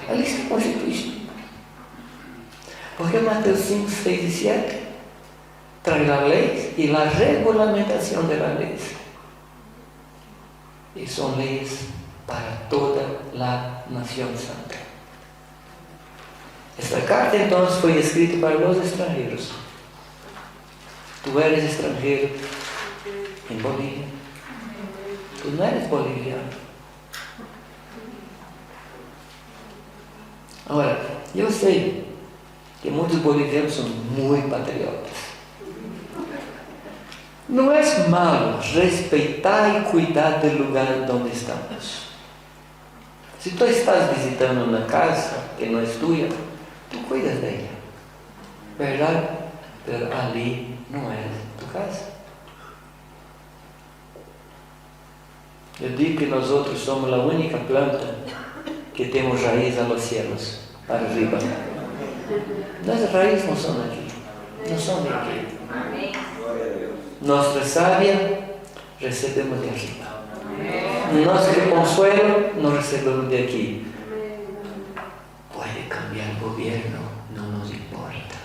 Ahí está la constitución. Porque Mateo 5, 6 y 7 trae la ley y la regulamentación de las leyes. Y son leyes para toda la nación santa. Esta carta entonces fue escrita para los extranjeros. Tú eres extranjero en Bolivia. Tú no eres boliviano. Ahora, yo sé que muchos bolivianos son muy patriotas. No es malo respeitar y cuidar del lugar donde estamos. Si tú estás visitando una casa que no es tuya, tú cuidas de ella, ¿verdad? Pero ali no es tu casa. Yo digo que nosotros somos la única planta que tenemos raíz a los cielos, para arriba. Las raíces no son aquí, no son de aquí. Nuestra savia recebemos de arriba. Nuestro consuelo no recebemos de aquí. Puede cambiar el gobierno, no nos importa.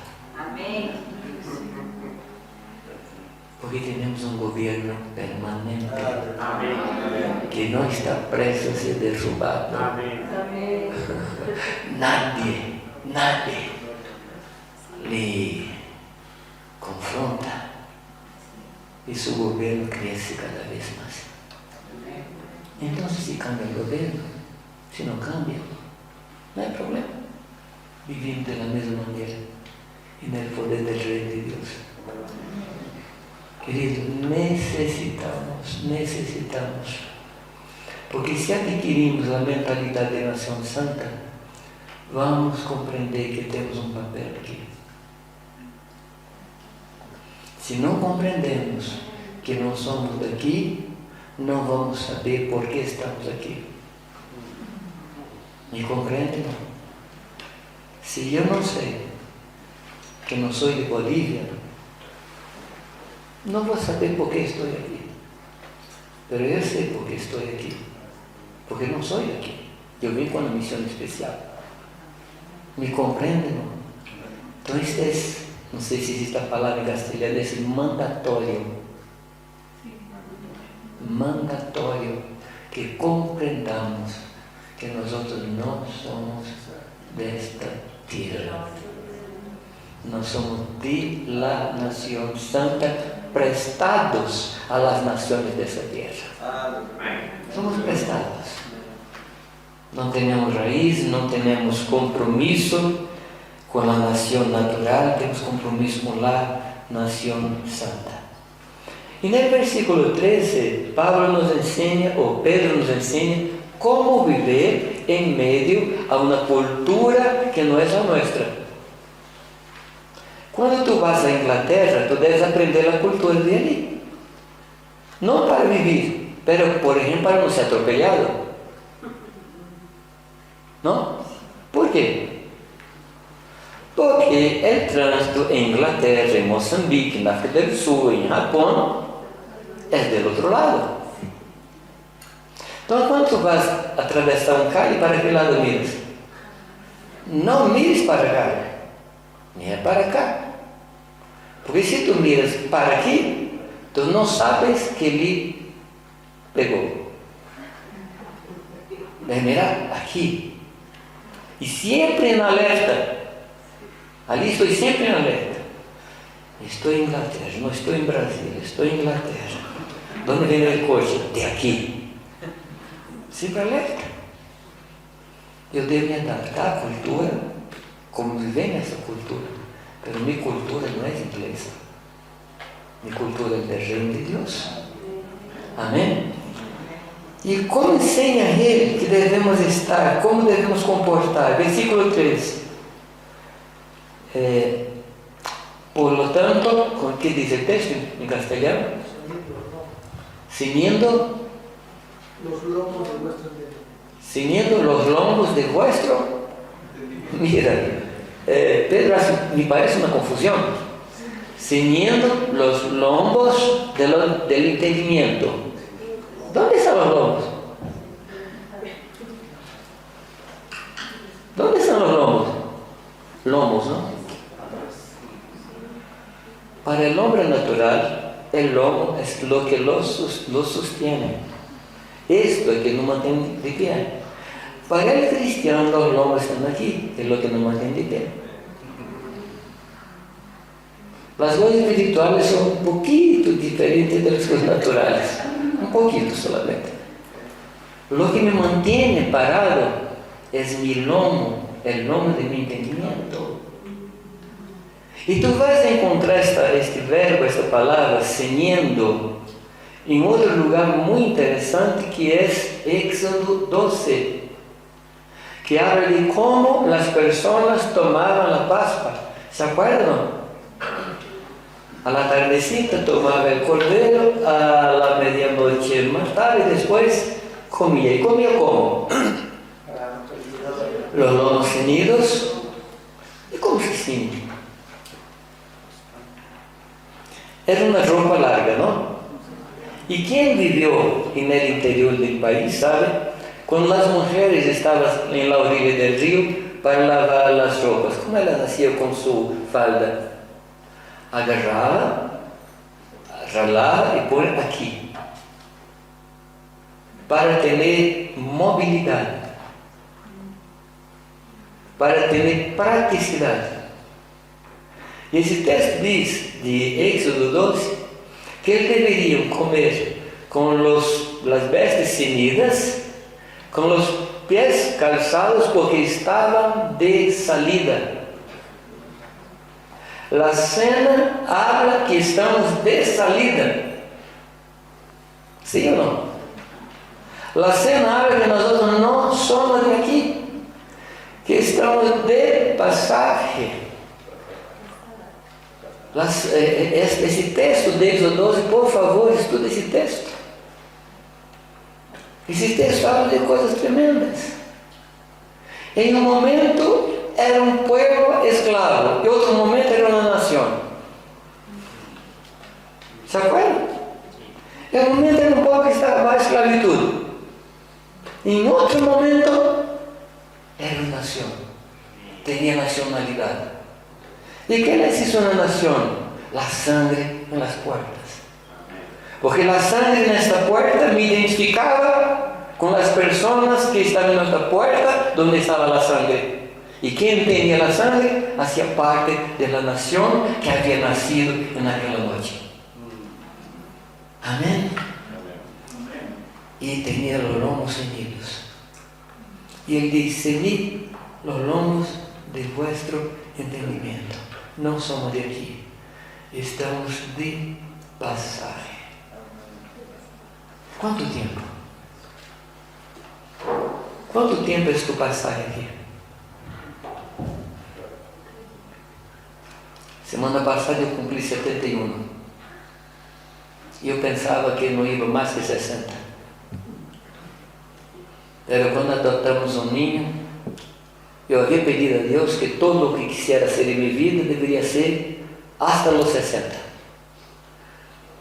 Porque tenemos un gobierno permanente que no está preso a ser derrubado. Nadie le confronta y su gobierno crece cada vez más. Entonces, si cambia el gobierno, si no cambia, no hay problema. Vivimos de la misma manera en el poder del Rey de Dios. Queridos, necesitamos. Porque si adquirimos la mentalidad de nación santa, vamos a comprender que tenemos un papel aquí. Si no comprendemos que no somos de aquí, no vamos a saber por qué estamos aquí. ¿Me comprenden? Si yo no sé que no soy de Bolivia, no voy a saber por qué estoy aquí. Pero yo sé por qué estoy aquí. Porque no soy de aquí. Yo vine con una misión especial. ¿Me comprenden? Entonces, no sé si esta palabra en castellano es mandatorio. mandatorio que comprendamos que nosotros no somos de esta tierra. No somos de la nación santa, prestados a las naciones de esta tierra. Somos prestados. No tenemos raíz, no tenemos compromiso con la nación natural, tenemos compromiso con la nación santa. Y en el versículo 13, Pablo nos enseña, o Pedro nos enseña, cómo vivir en medio a una cultura que no es la nuestra. Cuando tú vas a Inglaterra, tú debes aprender la cultura de allí. No para vivir, pero por ejemplo para no ser atropellado. ¿No? ¿Por qué? Porque el tránsito en Inglaterra, en Mozambique, en África del Sur, en Japón, es del otro lado. Entonces, cuando tú vas a atravesar un calle, ¿para qué lado miras? No mires para acá, mira para acá. Porque si tú miras para aquí, tú no sabes que le pegó. Debes mirar aquí. Y siempre en alerta. Ali estoy siempre en alerta. Estoy en Inglaterra, no estoy en Brasil, estoy en Inglaterra. ¿Dónde viene el coche? De aquí. Siempre alerta. Eu devo me adaptar à cultura, como viver nessa cultura. Pero mi cultura no es inglesa. Mi cultura es del reino de Dios. Amén. E como enseña ele que devemos estar, como devemos comportar? Versículo 3. Por lo tanto, ¿con qué dice el texto en castellano? Ciñendo los lomos de vuestro entendimiento. Ciñendo los lombos de vuestro. Mira, Pedro me parece una confusión. Ciñendo los lombos del entendimiento. ¿Dónde están los lomos? ¿Dónde están los lomos? Lomos, ¿no? Para el hombre natural, el lomo es lo que lo sostiene. Esto es que nos mantiene de pie. Para el cristiano, los lomos están aquí, es lo que nos mantiene de pie. Las cosas espirituales son un poquito diferentes de las cosas naturales. Un poquito solamente. Lo que me mantiene parado es mi lomo, el lomo de mi entendimiento. Y tú vas a encontrar este verbo, esta palabra, ceñendo, en otro lugar muy interesante que es Éxodo 12, que habla de cómo las personas tomaban la Pascua. ¿Se acuerdan? A la tardecita tomaba el cordero, a la medianoche mataba y después comía. ¿Y comía cómo? Los lomos ceñidos. ¿Y cómo se ciñe? Era una ropa larga, ¿no? Y quien vivió en el interior del país sabe, cuando las mujeres estaban en la orilla del río para lavar las ropas, ¿cómo ellas hacían con su falda? Agarraba, ralaba y pone aquí, para tener movilidad, para tener practicidad. Y ese texto dice, de Éxodo 12, que ellos deberían comer con las vestes ceñidas, con los pies calzados, porque estaban de salida. La cena habla que estamos de salida. ¿Sí o no? La cena habla que nosotros no somos de aquí, que estamos de pasaje. Esse texto de Éxodo 12, por favor, estude esse texto. Esse texto habla de coisas tremendas. Em um momento era um povo escravo, em outro momento era uma nação. ¿Se acuerdan? Em um momento era um povo que estava bajo esclavitud. Em outro momento era uma nação, tinha nacionalidade. ¿Y qué necesita una nación? La sangre en las puertas. Porque la sangre en esta puerta me identificaba con las personas que estaban en esta puerta donde estaba la sangre. Y quien tenía la sangre hacía parte de la nación que había nacido en aquella noche. Amén. Y tenía los lomos ceñidos. Y él dice: ceñid los lomos de vuestro entendimiento. No somos de aquí, estamos de pasaje. ¿Cuánto tiempo? ¿Cuánto tiempo es tu pasaje aquí? Semana pasada eu cumpri 71. E eu pensava que não ia mais que 60. Pero quando adotamos um ninho, eu havia pedido a Deus que todo o que quisera ser em minha vida deveria ser hasta los 60.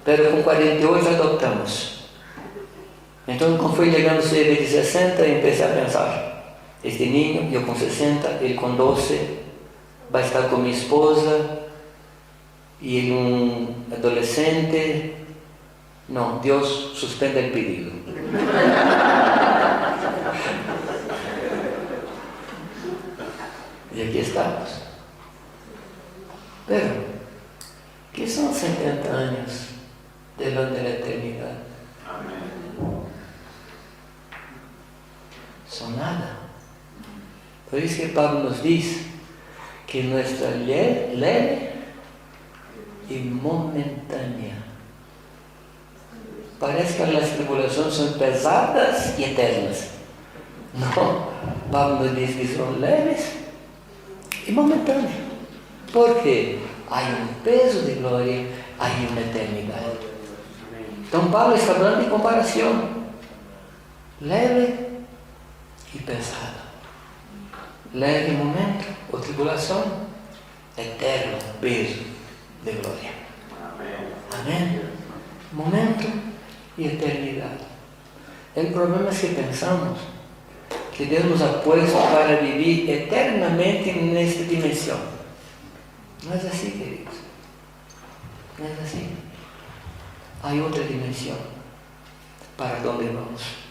Pero com 48 adotamos. Então, quando foi chegando cerca de 60, eu comecei a pensar: este ninho, eu com 60, ele com 12, vai estar com minha esposa, e ele um adolescente. Não, Deus suspende o pedido. E aqui estamos. Pero, que são 70 anos delante da eternidade? São nada. Por isso que Pablo nos diz que nossa leve e momentânea. Parece que as tribulações são pesadas e eternas. Não, Pablo nos diz que são leves e momentâneas. Porque há peso de glória, há uma eternidade. Então Pablo está falando de comparação. Leve e pesado. Leve momento ou tribulação, eterno peso de glória. Amém? Momento e eternidade. O problema é que pensamos que Deus nos ha puesto para viver eternamente nesta dimensão. Não é assim, queridos. Não é assim. Há outra dimensão para onde vamos.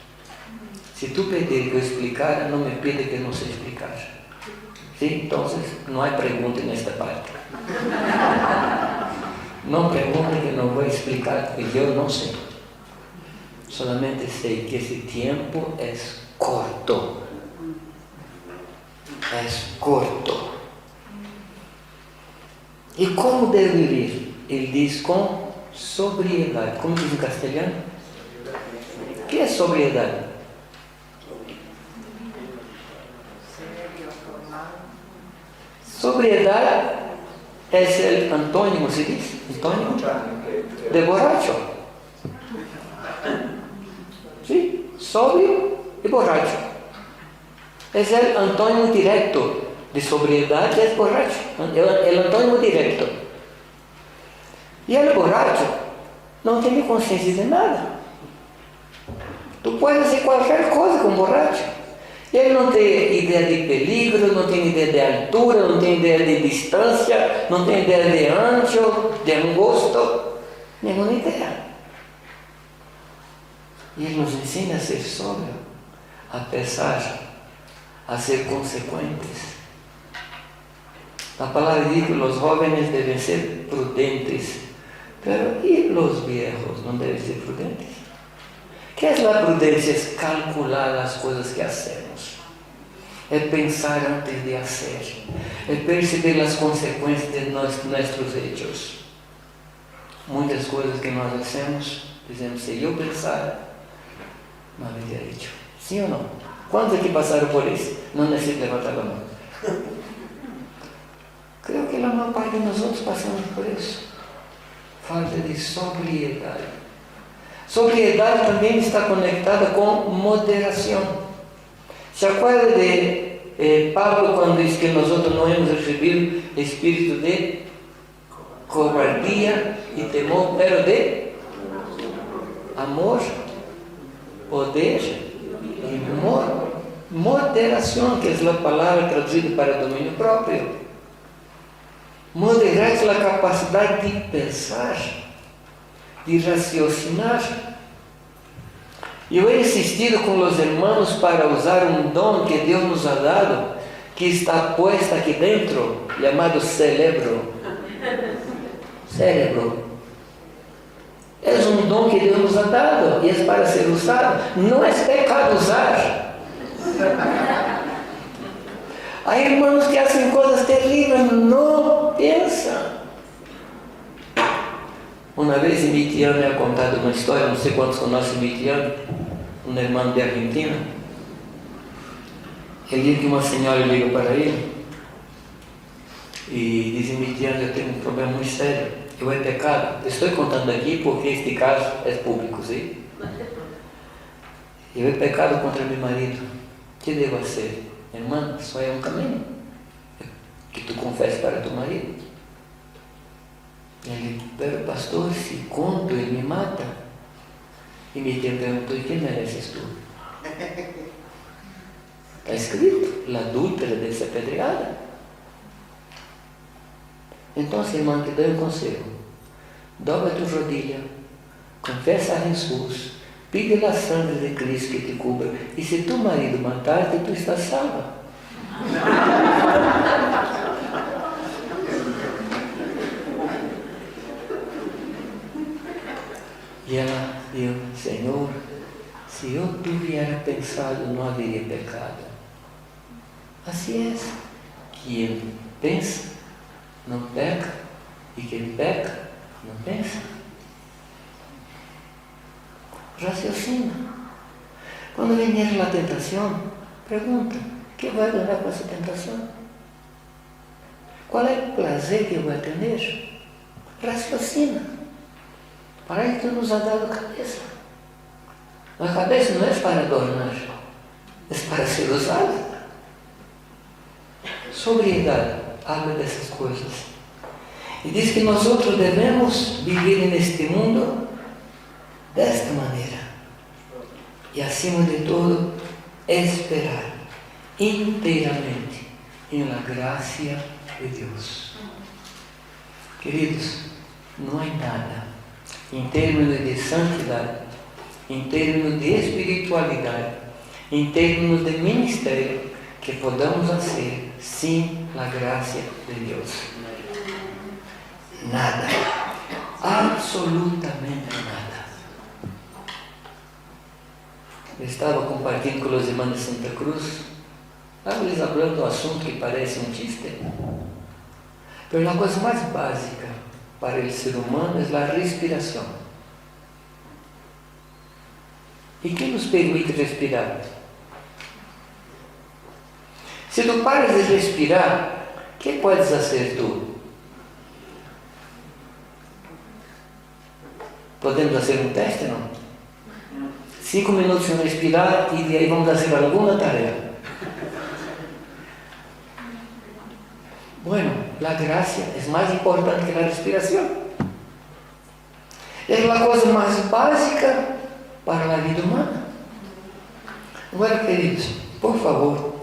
Se tu pedir que eu explicara, não me pida que eu não sei explicar. Sim? Então, não há pergunta nesta parte. Não pergunte que não vou explicar, porque eu não sei. Solamente sei que esse tempo é corto. É corto. E como deve viver? Ele diz com sobriedade. Como diz em castelhano? O que é sobriedade? Sobriedade é o antônimo, se diz? Antônimo de borracho. Sim, sobrio e borracho. É o antônimo direto de sobriedade, é borracho. É o antônimo direto. E ele borracho não tem consciência de nada. Tu pode fazer qualquer coisa com borracho. Ele não tem ideia de peligro, não tem ideia de altura, não tem ideia de distância, não tem ideia de ancho, de angosto, nenhuma ideia. E ele nos ensina a ser sóbrio, a pensar, a ser consequentes. A palavra diz que os jovens devem ser prudentes, mas e os viejos não devem ser prudentes? ¿Qué es la prudencia? Es calcular las cosas que hacemos. Es pensar antes de hacer. Es percibir las consecuencias de nuestros hechos. Muchas cosas que nós hacemos, dizemos, si yo pensara, no habría hecho. ¿Sí o no? ¿Cuántos aquí pasaron por eso? No necesito levantar la mano. Creo que la mayor parte de nosotros pasamos por eso. Falta de sobriedad. Sobriedade também está conectada com moderação. Se acorda de Pablo quando diz que nós não hemos recebido espírito de cobardia e temor, pero de amor, poder e moderação, que é a palavra traduzida para domínio próprio. Moderar é a capacidade de pensar de raciocinar. Eu he insistido com os irmãos para usar um dom que Deus nos ha dado, que está puesto aqui dentro, chamado cérebro. Cérebro. É um dom que Deus nos ha dado e é para ser usado. Não é pecado usar. Há irmãos que fazem coisas terríveis, não pensam. Uma vez Mitiano me ha contado uma história, não sei quantos conhecem Mitiano, um irmão de Argentina. Ele diz que uma senhora liga para ele e diz: Mitiano, eu tenho um problema muito sério, eu é pecado. Estou contando aqui porque este caso é público, sim? Eu é pecado contra meu marido. O que devo fazer? Irmã, só é um caminho que tu confesses para teu marido. Ele, pero pastor, se conto, ele me mata. E me perguntou: e que mereces tu? Está escrito, a adúltera deve ser apedreada. Então, irmão, te dou um conselho: dobra tu rodilha, confessa a Jesus, pide a sangre de Cristo que te cubra, e se tu marido matar-te, tu estás salva. E ela disse: Senhor, se eu tivesse pensado, não haveria pecado. Assim é, quem pensa não peca, e quem peca não pensa. Raciocina. Quando vier a tentação, pergunta: o que vai ganhar com essa tentação? Qual é o prazer que eu vou ter? Raciocina. Para isso nos ha dado cabeça. A cabeça não é para adornar, é para ser usada. Sobriedade, habla dessas coisas. E diz que nós devemos viver neste mundo desta maneira. E acima de tudo, esperar inteiramente em la graça de Deus. Queridos, não há nada em termos de santidade, em termos de espiritualidade, em termos de ministério, que podamos fazer sem a graça de Deus. Nada. Absolutamente nada. Eu estava compartilhando com os irmãos de Santa Cruz. Estava lhes falando do assunto que parece um chiste. Mas a coisa mais básica para o ser humano é a respiração. E que nos permite respirar? Se tu paras de respirar, o que podes fazer tu? Podemos fazer um teste, não? 5 minutos sem respirar e de aí vamos fazer alguma tarefa. Bueno, a graça é mais importante que a respiração. É a coisa mais básica para a vida humana. Agora, queridos, por favor,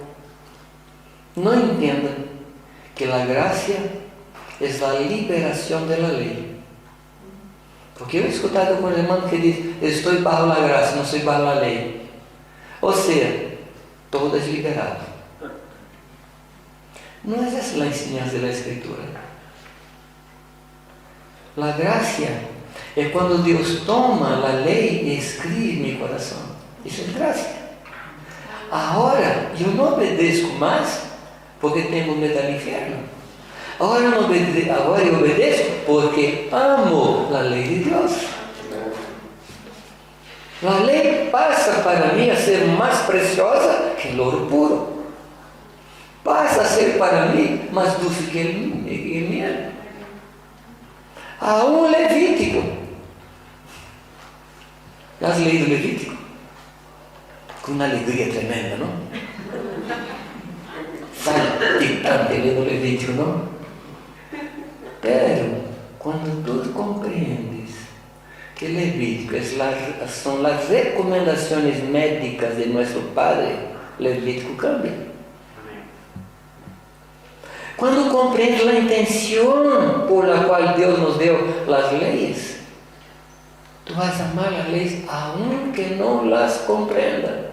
não entendam que a graça é a liberação da lei. Porque eu he escutado com um irmão que diz: estou bajo a graça, não sou bajo a lei. Ou seja, todo é liberado. Não é essa a ensinança da Escritura. A graça é quando Deus toma a lei e escreve em meu coração. Isso é graça. Agora eu não obedeço mais porque tenho medo do inferno. Agora eu obedeço porque amo a lei de Deus. A lei passa para mim a ser mais preciosa que o ouro puro. Passa a ser para mim mais doce que o miel. Há um Levítico. As leis do Levítico? Com uma alegria tremenda, não? Saltitante lei do Levítico, não? Pero, quando tu compreendes que Levítico são as recomendações médicas de nosso Padre, Levítico cambia. Quando compreendes a intenção por la qual Deus nos deu as leis, Tú vas a amar las leyes aunque no las comprenda.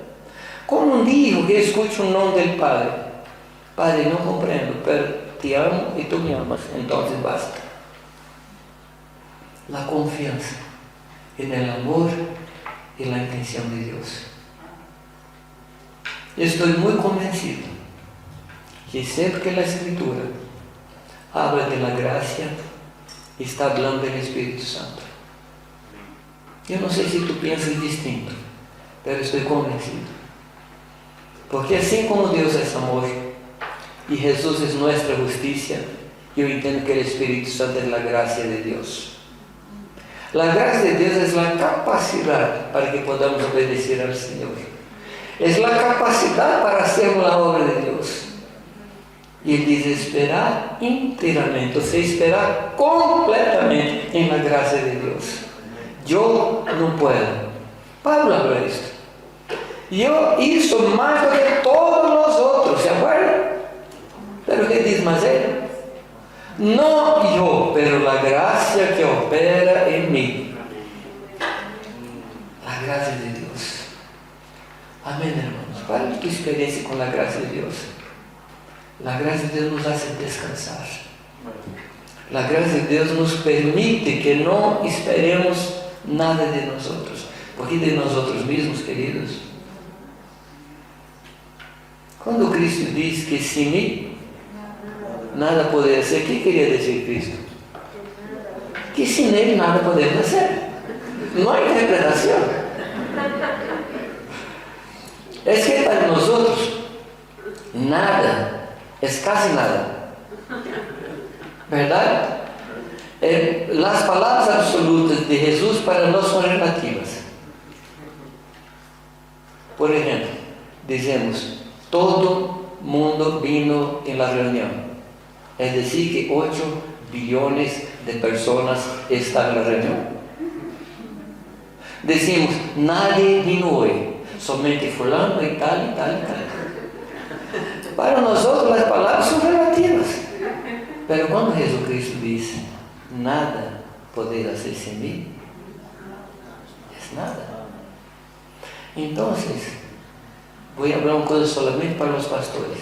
Como un hijo que escucha un nombre del Padre. Padre, no comprendo, pero te amo y tú me amas, entonces basta. La confianza en el amor y la intención de Dios. Estoy muy convencido que siempre que la Escritura habla de la gracia, está hablando del Espíritu Santo. Yo no sé si tú piensas distinto, pero estoy convencido. Porque así como Dios es amor y Jesús es nuestra justicia, yo entiendo que el Espíritu Santo es la gracia de Dios. La gracia de Dios es la capacidad para que podamos obedecer al Señor. Es la capacidad para hacer la obra de Dios. Y Él dice esperar enteramente, o sea, esperar completamente en la gracia de Dios. Yo no puedo. Pablo habla de esto. Yo hizo más que todos los otros, ¿se acuerdan? Pero ¿qué dice más él? No yo, pero la gracia que opera en mí. La gracia de Dios. Amén, hermanos. ¿Cuál es tu experiencia con la gracia de Dios? La gracia de Dios nos hace descansar. La gracia de Dios nos permite que no esperemos nada de nosotros. Porque de nosotros mismos, queridos. Cuando Cristo dice que sin mí nada puede hacer, ¿qué quería decir Cristo? Que sin Él nada podemos hacer. No hay interpretación. Es que para nosotros nada es casi nada. ¿Verdad? Las palabras absolutas de Jesús para nosotros son relativas. Por ejemplo, decimos, todo mundo vino en la reunión. Es decir, que 8 billones de personas están en la reunión. Decimos, nadie vino hoy, somente fulano y tal y tal y tal. Para nosotros las palabras son relativas. Pero cuando Jesucristo dice, nada podéis hacer sin mí, es nada. Entonces, voy a hablar una cosa solamente para los pastores.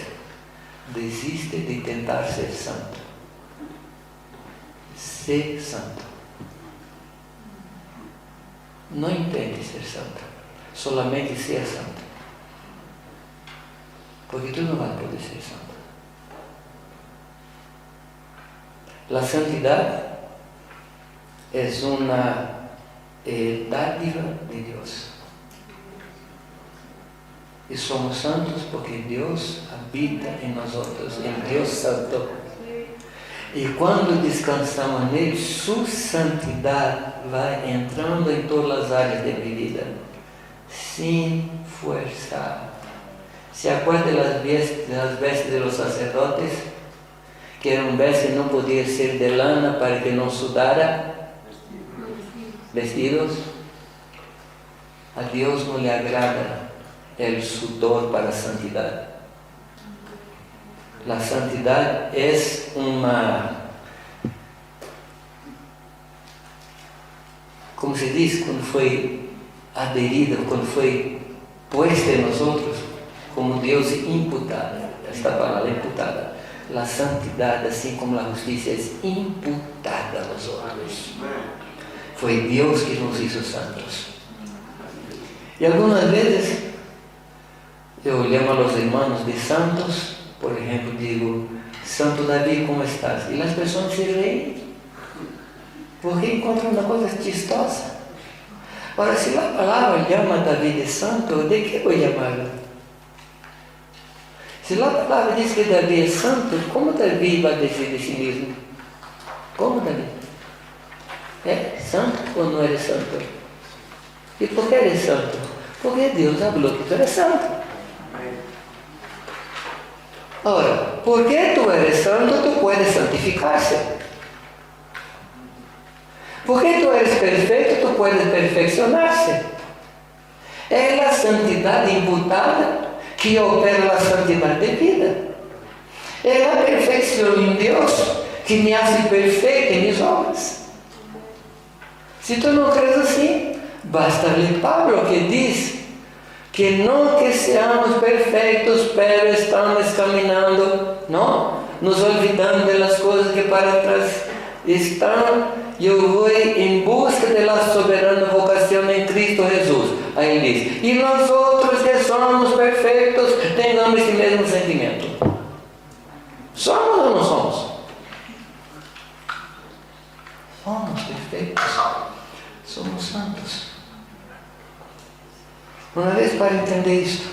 Desiste de intentar ser santo. Sé santo. No intentes ser santo. Solamente sea santo. Porque tú no vas a poder ser santo. La santidad es una dádiva de Dios. Y somos santos porque Dios habita en nosotros, en Dios Santo. Y cuando descansamos en Él, su santidad va entrando en todas las áreas de mi vida, sin fuerza. ¿Se acuerdan de las vestes de los sacerdotes? Que eran vestes que no podían ser de lana para que no sudara. Vestidos. A Dios no le agrada el sudor para la santidad. La santidad es como se dice, cuando fue adherida, cuando fue puesta en nosotros, como Dios imputada, esta palabra imputada. La santidad, así como la justicia, es imputada a nosotros. Fue Dios que nos hizo santos. Y algunas veces yo llamo a los hermanos de santos, por ejemplo, digo, Santo David, ¿cómo estás? Y las personas se ríen, porque encuentran una cosa chistosa. Ahora, si la palabra llama a David de santo, ¿de qué voy a llamarlo? Si la palabra dice que David es santo, ¿cómo David va a decir de sí mismo? ¿Cómo David? ¿Es santo o no eres santo? ¿Y por qué eres santo? Porque Dios habló que tú eres santo. Ahora, porque tú eres santo, tú puedes santificarse. Porque tú eres perfecto, tú puedes perfeccionarse. Es la santidad imputada que opera la santidad de vida. Es la perfección en Dios que me hace perfecto en mis obras. Se tu não crees assim, basta ler Pablo que diz que não que seamos perfeitos, pero estamos caminhando, não? Nos olvidando das coisas que para trás estão. Eu vou em busca da soberana vocação em Cristo Jesus. Aí diz, e nós outros que somos perfeitos, tenhamos esse mesmo sentimento. Somos ou não somos? Somos perfeitos. Somos santos. Uma vez, para entender isso,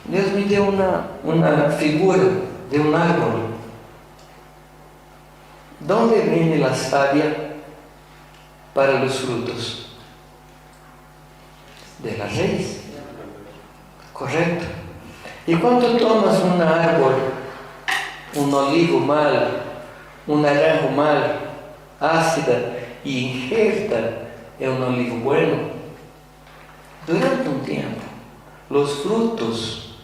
Deus me deu uma figura de um árvore. ¿De dónde viene la savia para los frutos? De la raíz. Correcto. Y cuando tomas un árbol, un olivo mal, un naranjo mal, ácida, y injerta en un olivo bueno, durante un tiempo, los frutos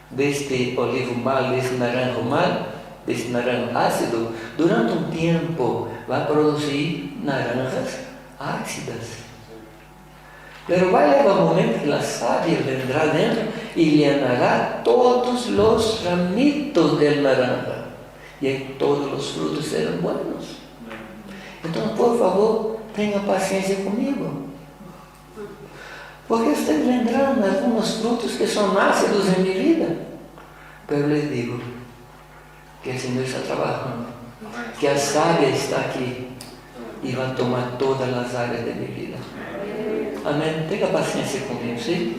de este olivo mal, de este naranjo mal, de este naranjo ácido, durante un tiempo va a producir naranjas ácidas. Pero va a llegar un momento que la savia vendrá dentro y llenará todos los ramitos del naranja. Y todos los frutos serán buenos. Entonces, por favor, tenga paciencia conmigo. Porque ustedes vendrán algunos frutos que son ácidos en mi vida. Pero les digo que el Señor está trabajando, que la savia está aquí y va a tomar todas las áreas de mi vida. Amén. Tenga paciencia conmigo, ¿sí?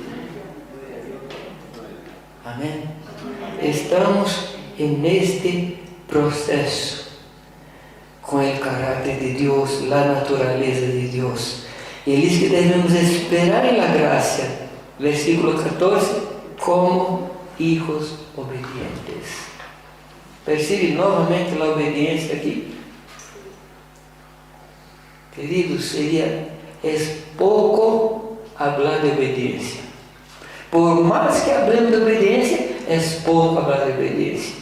Amén. Estamos en este proceso con el carácter de Dios, la naturaleza de Dios. Y dice que debemos esperar en la gracia, versículo 14, como hijos obedientes. Percibe novamente la obediencia aquí. Queridos, es poco hablar de obediencia. Por más que hablemos de obediencia, es poco hablar de obediencia.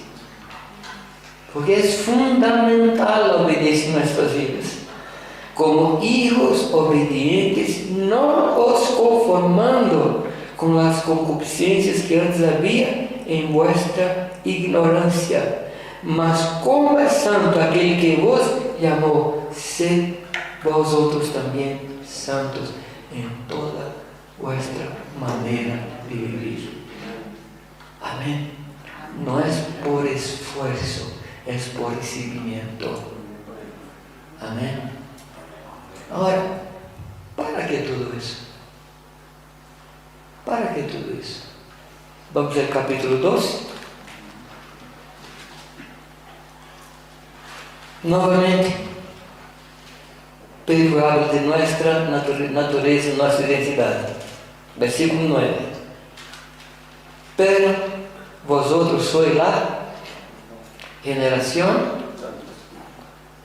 Porque es fundamental la obediencia en nuestras vidas. Como hijos obedientes, no os conformando con las concupiscencias que antes había en vuestra ignorancia. Mas como es santo aquel que vos llamó, sed vosotros también santos en toda vuestra manera de vivir. Amén. No es por esfuerzo, es por recibimiento. Amén. Ahora, ¿para qué todo eso? ¿Para qué todo eso? Vamos al capítulo 12. Novamente, Pedro habla de nuestra naturaleza, nuestra identidad. Versículo 9. Pero vosotros sois la generación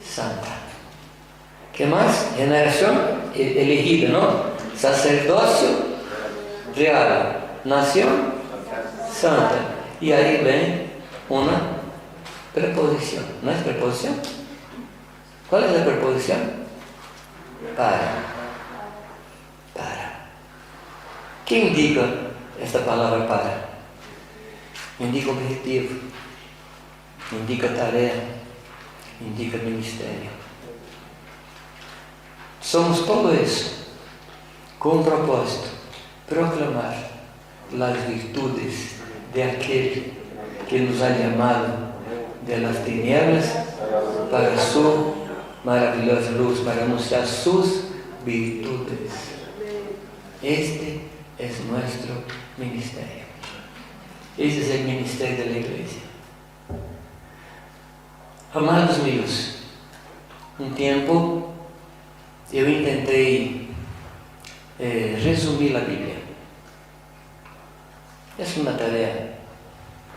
santa. ¿Qué más? Generación elegida, ¿no? Sacerdocio real, nación santa. Y ahí ven una preposición. ¿No es preposición? ¿Cuál es la preposición? Para. ¿Qué indica esta palabra para? Indica objetivo, indica tarea, indica ministerio. Somos todo eso con un propósito: proclamar las virtudes de aquel que nos ha llamado de las tinieblas para su maravillosa luz, para anunciar sus virtudes. Este es nuestro ministerio. Ese es el ministerio de la iglesia. Amados míos, un tiempo yo intenté resumir la Biblia. Es una tarea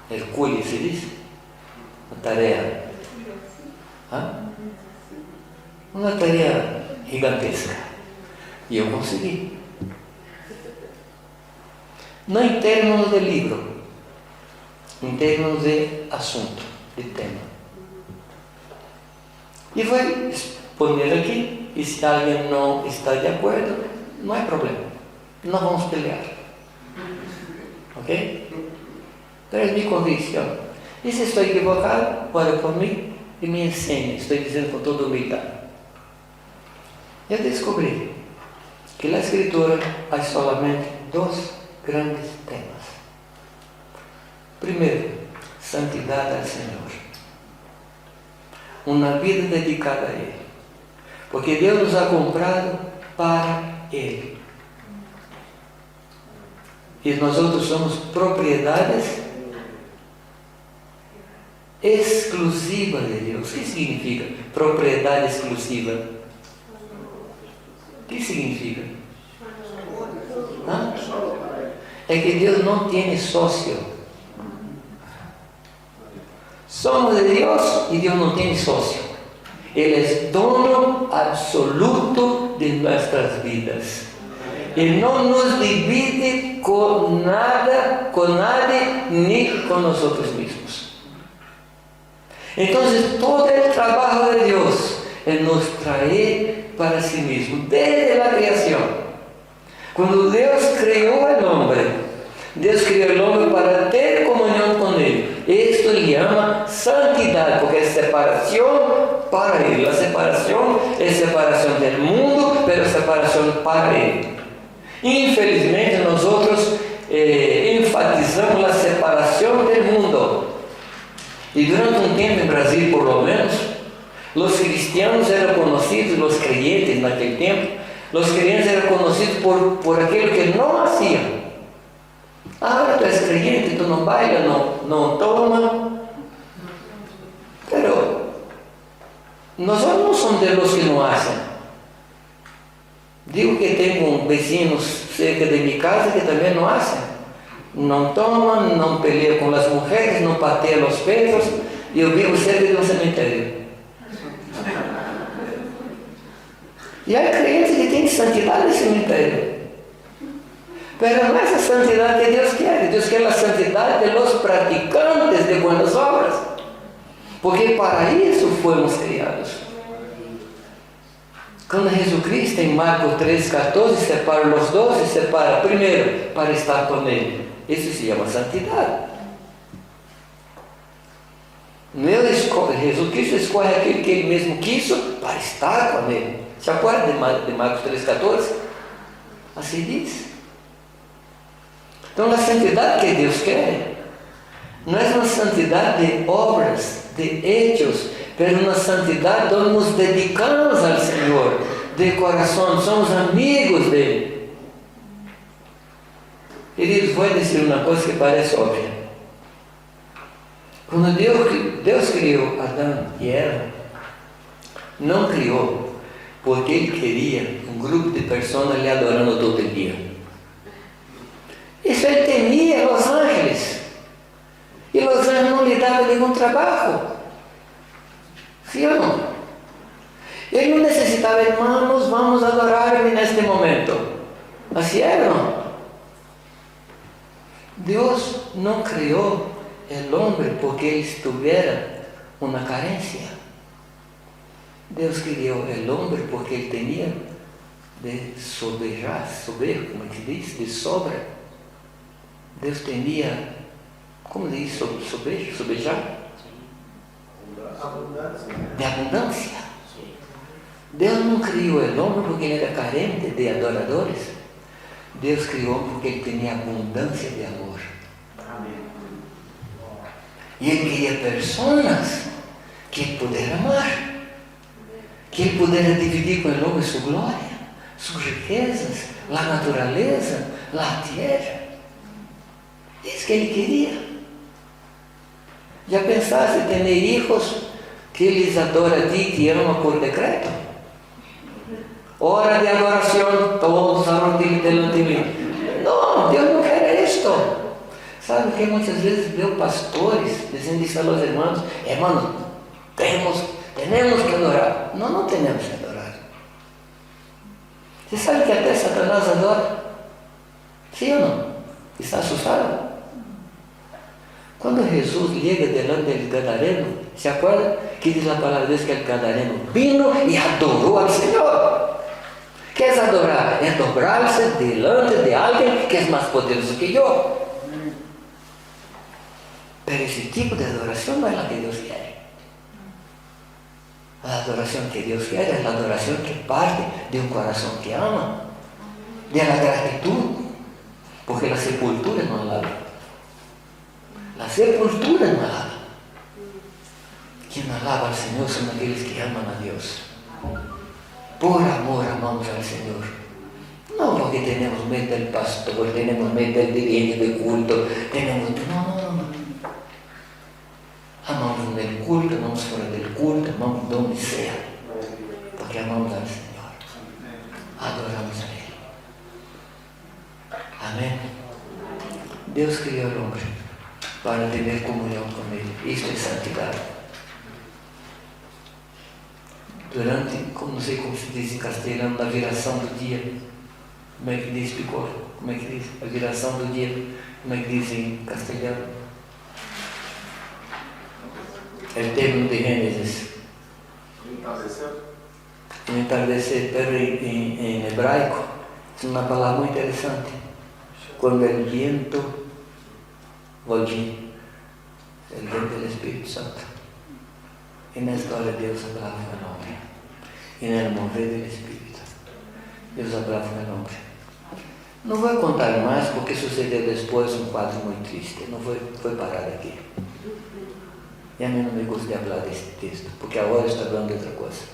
hercúlea, se dice. Una tarea. Una tarea gigantesca. Y yo conseguí. No en términos de libro, en términos de asunto, de tema. Y fue poner aquí, y si alguien no está de acuerdo, no hay problema, no vamos a pelear. ¿Ok? Pero es mi convicción. Y si estoy equivocado, ore por mí y me enseñe. Estoy diciendo con toda humildad. Yo descubrí que en la Escritura hay solamente dos grandes temas. Primero, santidad al Señor. Una vida dedicada a Él. Porque Dios nos ha comprado para Él. Y nosotros somos propiedades exclusivas de Dios. ¿Qué significa propiedad exclusiva? ¿Qué significa? ¿Ah? Es que Dios no tiene socio. Somos de Dios y Dios no tiene socio. Él es dono absoluto de nuestras vidas. Él no nos divide con nada, con nadie, ni con nosotros mismos. Entonces, todo el trabajo de Dios es nos traer para sí mismo, desde la creación. Cuando Dios creó al hombre, Dios creó al hombre para tener comunión con Él. Esto le llama santidad, porque es separación para Él. La separación es separación del mundo, pero separación para Él. Infelizmente nosotros enfatizamos la separación del mundo. Y durante un tiempo en Brasil, por lo menos, los cristianos eran conocidos, los creyentes en aquel tiempo, los creyentes eran conocidos por aquello que no hacían. Ahora tú eres creyente, tú no bailas, no tomas. Pero nosotros no somos de los que no hacen. Digo que tengo vecinos cerca de mi casa que también no hacen. No toman, no pelean con las mujeres, no patean los perros. Yo vivo cerca de un cementerio. Y hay creyentes que tienen santidad en el cementerio. Pero no es la santidad que Dios quiere. Dios quiere la santidad de los practicantes de buenas obras. Porque para eso fuimos criados. Cuando Jesucristo en Marcos 3:14 separa los 12, separa primero para estar con Él. Eso se llama santidad. Jesucristo escoge aquele que Ele mesmo quiso para estar com Ele. ¿Se acuerda de Marcos 3:14? Assim diz. Então, a santidade que Deus quer não é uma santidade de obras, de hechos, mas uma santidade onde nos dedicamos ao Senhor de coração, somos amigos dele. Queridos, vou dizer uma coisa que parece óbvia. Quando Deus criou Adão e Eva, não criou porque Ele queria um grupo de pessoas lhe adorando todo dia. Isso Ele temia Los Ángeles. E Los Ángeles não lhe dava nenhum trabalho. Sim ou não? Ele não necessitava, irmãos, vamos adorar-me neste momento. Assim era, não? Deus não criou o homem porque ele estivera uma carência. Deus criou o homem porque ele tinha de sobejar, como é que diz? De sobra. Deus tinha, como diz, sobejar? De abundância. Deus não criou o homem porque ele era carente de adoradores. Deus criou porque ele tinha abundância de amor. E ele queria pessoas que ele pudesse amar, que ele pudesse dividir com o homem sua glória, suas riquezas, a natureza, a terra. Isso que ele queria. Já pensaste em ter filhos que eles adoram a ti e te amam por decreto? Hora de adoração, todos arrodilham delante de mim. Não, Deus não quer isto. Sabe que muitas vezes veo pastores dizendo isso aos irmãos: hermanos, temos que adorar. Não temos que adorar. Você sabe que até Satanás adora? Sim ou não? Está assustado? Cuando Jesús llega delante del Gadareno, ¿se acuerdan? Que dice la palabra de Dios que el Gadareno vino y adoró al Señor. ¿Qué es adorar? Es dobrarse delante de alguien que es más poderoso que yo. Pero ese tipo de adoración no es la que Dios quiere. La adoración que Dios quiere es la adoración que parte de un corazón que ama, de la gratitud, porque la sepultura no alaba. La sepultura no alaba. Quien alaba al Señor son aquellos que aman a Dios. Por amor amamos al Señor. No porque tenemos miedo del pastor, tenemos miedo del dirigente de culto, no. Amamos en el culto, amamos fuera del culto, amamos donde sea. Porque amamos al Señor. Adoramos a Él. Amén. Dios crió al hombre para tener comunión con Él. Esto es santidad. Durante, no sei como se diz em castelhano, na viração do dia, como é que diz, Picor? Como é que diz? A viração do dia, como é que diz em castelhano? El término de Génesis. Entardecer, pero en hebraico es una palabra muy interesante. Cuando el viento volvía, el viento del Espíritu Santo. En la historia Dios hablaba con el hombre. En el mover del Espíritu, Dios hablaba con el hombre. No voy a contar más porque sucedió después un cuadro muy triste. No voy a parar aquí. Y a mí no me gusta hablar de este texto, porque ahora está hablando de otra cosa.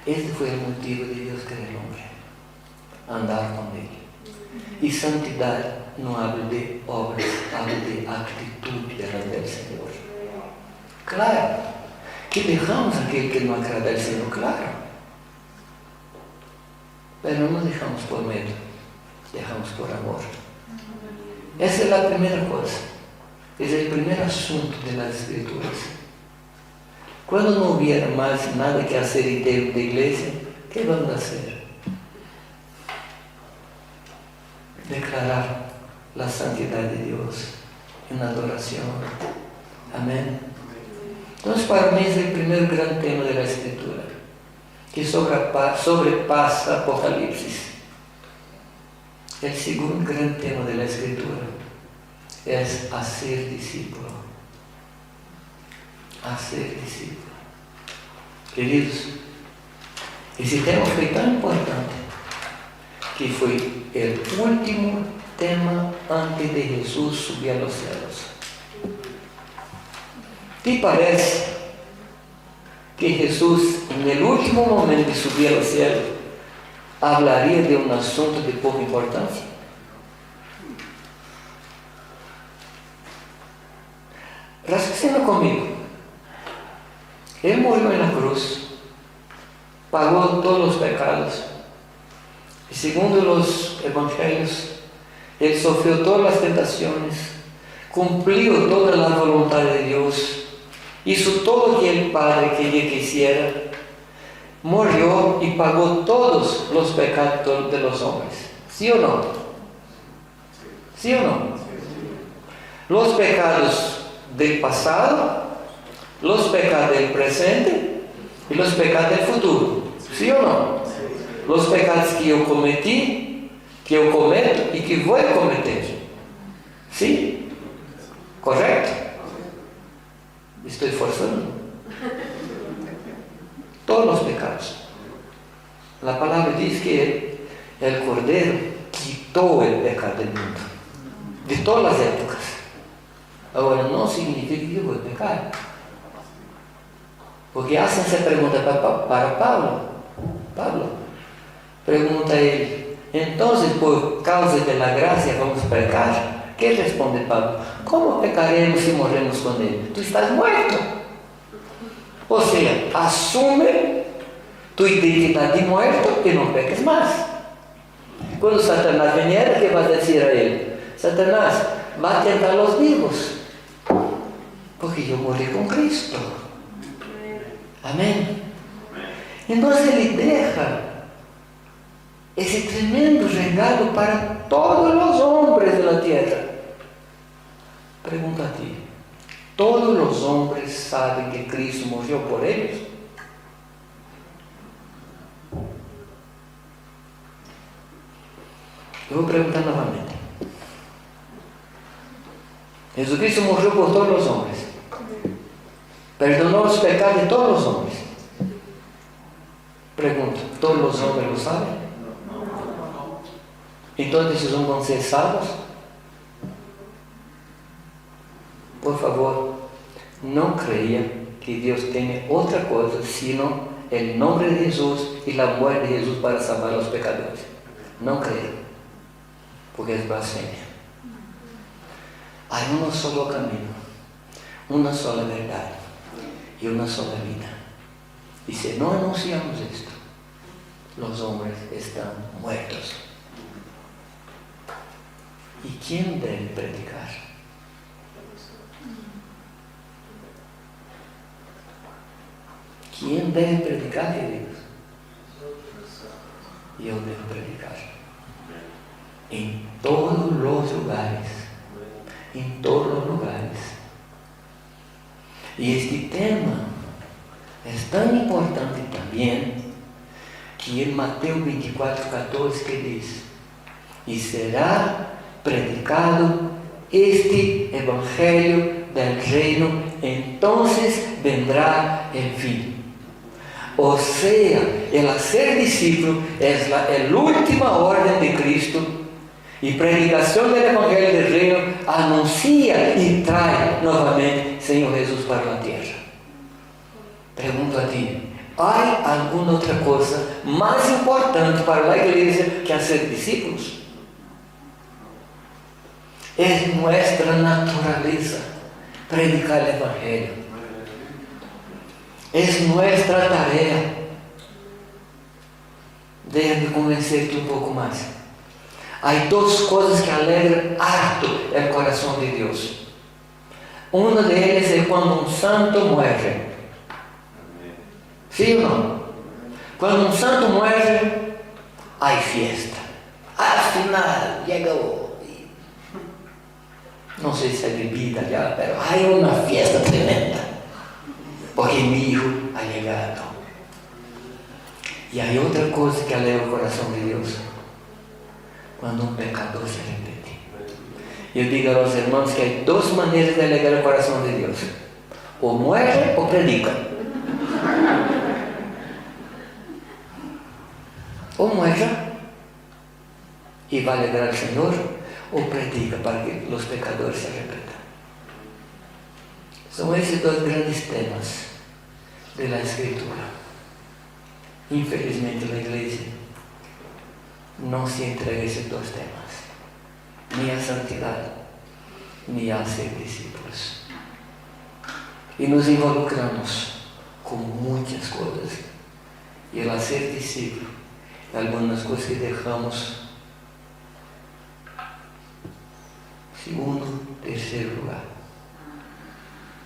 Este fue el motivo de Dios crear el hombre. Andar con Él. Y santidad no habla de obras, habla de actitud delante del Señor. Claro, que dejamos aquel que no agrada al Señor, claro. Pero no dejamos por miedo, dejamos por amor. Esa es la primera cosa. Es el primer asunto de las Escrituras. Cuando no hubiera más nada que hacer en términos de iglesia, ¿qué vamos a hacer? Declarar la santidad de Dios en adoración. Amén. Entonces, para mí es el primer gran tema de la Escritura, que sobrepasa Apocalipsis. El segundo gran tema de la Escritura es hacer discípulo. Hacer discípulo. Queridos, ese tema fue tan importante que fue el último tema antes de Jesús subir a los cielos. ¿Te parece que Jesús en el último momento de subir a los cielos hablaría de un asunto de poca importancia? Raciocina conmigo. Él murió en la cruz, pagó todos los pecados, y según los evangelios, Él sufrió todas las tentaciones, cumplió toda la voluntad de Dios, hizo todo lo que el Padre quería que hiciera, murió y pagó todos los pecados de los hombres. ¿Sí o no? ¿Sí o no? Los pecados del pasado, los pecados del presente y los pecados del futuro. ¿Sí o no? Los pecados que yo cometí, que yo cometo y que voy a cometer. ¿Sí? ¿Correcto? Estoy forzando. Todos los pecados. La palabra dice que el Cordero quitó el pecado del mundo, de todas las épocas. Ahora, no significa que yo voy a pecar. Porque hacen esa pregunta para Pablo. Pablo pregunta a él, entonces por causa de la gracia vamos a pecar. ¿Qué responde Pablo? ¿Cómo pecaremos si morremos con Él? Tú estás muerto. O sea, asume tu identidad de muerto y no peques más. Cuando Satanás viniera, ¿qué vas a decir a él? Satanás, va a tentar a los vivos, porque yo morí con Cristo. Amén. Entonces Él deja ese tremendo regalo para todos los hombres de la tierra. Pregunta a ti, todos los hombres saben que Cristo murió por ellos. Yo voy a preguntar nuevamente. Jesucristo murió por todos los hombres. Perdonó los pecados de todos los hombres. Pregunto, ¿todos los hombres lo saben? Entonces ellos van a ser salvos. Por favor, no crean que Dios tiene otra cosa sino el nombre de Jesús y la muerte de Jesús para salvar a los pecadores. No crean, porque es blasfemia. Hay un solo camino, una sola verdad y una sola vida. Y si no anunciamos esto, los hombres están muertos. ¿Y quién debe predicar? ¿Quién debe predicar, queridos? Yo debo predicar. En todos los lugares. En todos los lugares. Y este tema es tan importante también que en Mateo 24:14 que dice: y será predicado este evangelio del reino, entonces vendrá el fin. O sea, el hacer discípulo es la última orden de Cristo, y predicación del evangelio del reino anuncia y trae nuevamente Señor Jesús para la tierra. Pregunto a ti, ¿hay alguna otra cosa más importante para la iglesia que hacer discípulos? Es nuestra naturaleza predicar el evangelio. Es nuestra tarea. Déjame convencerte un poco más. Hay dos cosas que alegran harto el corazón de Dios. Una de ellas es cuando un santo muere. ¿Sí o no? Cuando un santo muere, hay fiesta. Al final llegó. No sé si hay bebida ya, pero hay una fiesta tremenda. Porque mi hijo ha llegado. Y hay otra cosa que alegra el corazón de Dios. Cuando un pecador se arrepiente. Yo digo a los hermanos que hay dos maneras de alegrar el corazón de Dios. O muere o predica. O muere y va a alegrar al Señor, o predica para que los pecadores se arrepientan. Son esos dos grandes temas de la Escritura. Infelizmente la iglesia no se entrega a esos dos temas, ni a santidad, ni a ser discípulos. Y nos involucramos con muchas cosas. Y el hacer discípulo, algunas cosas que dejamos segundo, tercer lugar.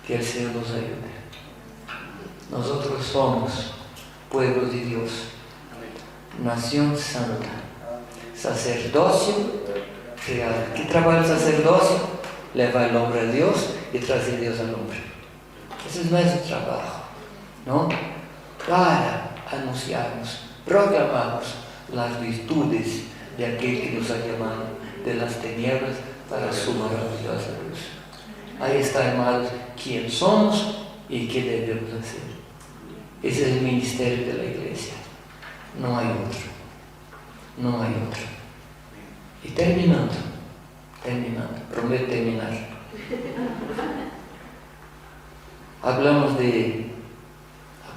Que el Señor nos ayude. Nosotros somos pueblo de Dios, nación santa, sacerdocio real. ¿Qué trabaja el sacerdocio? Levar el hombre a Dios y traer Dios al hombre. Ese es nuestro trabajo, ¿no? Para anunciarnos, proclamamos las virtudes de aquel que nos ha llamado de las tinieblas para su maravillosa luz. Ahí está, hermanos, quién somos y qué debemos hacer. Ese es el ministerio de la iglesia. No hay otro. No hay otro. Y terminando, prometo terminar. Hablamos de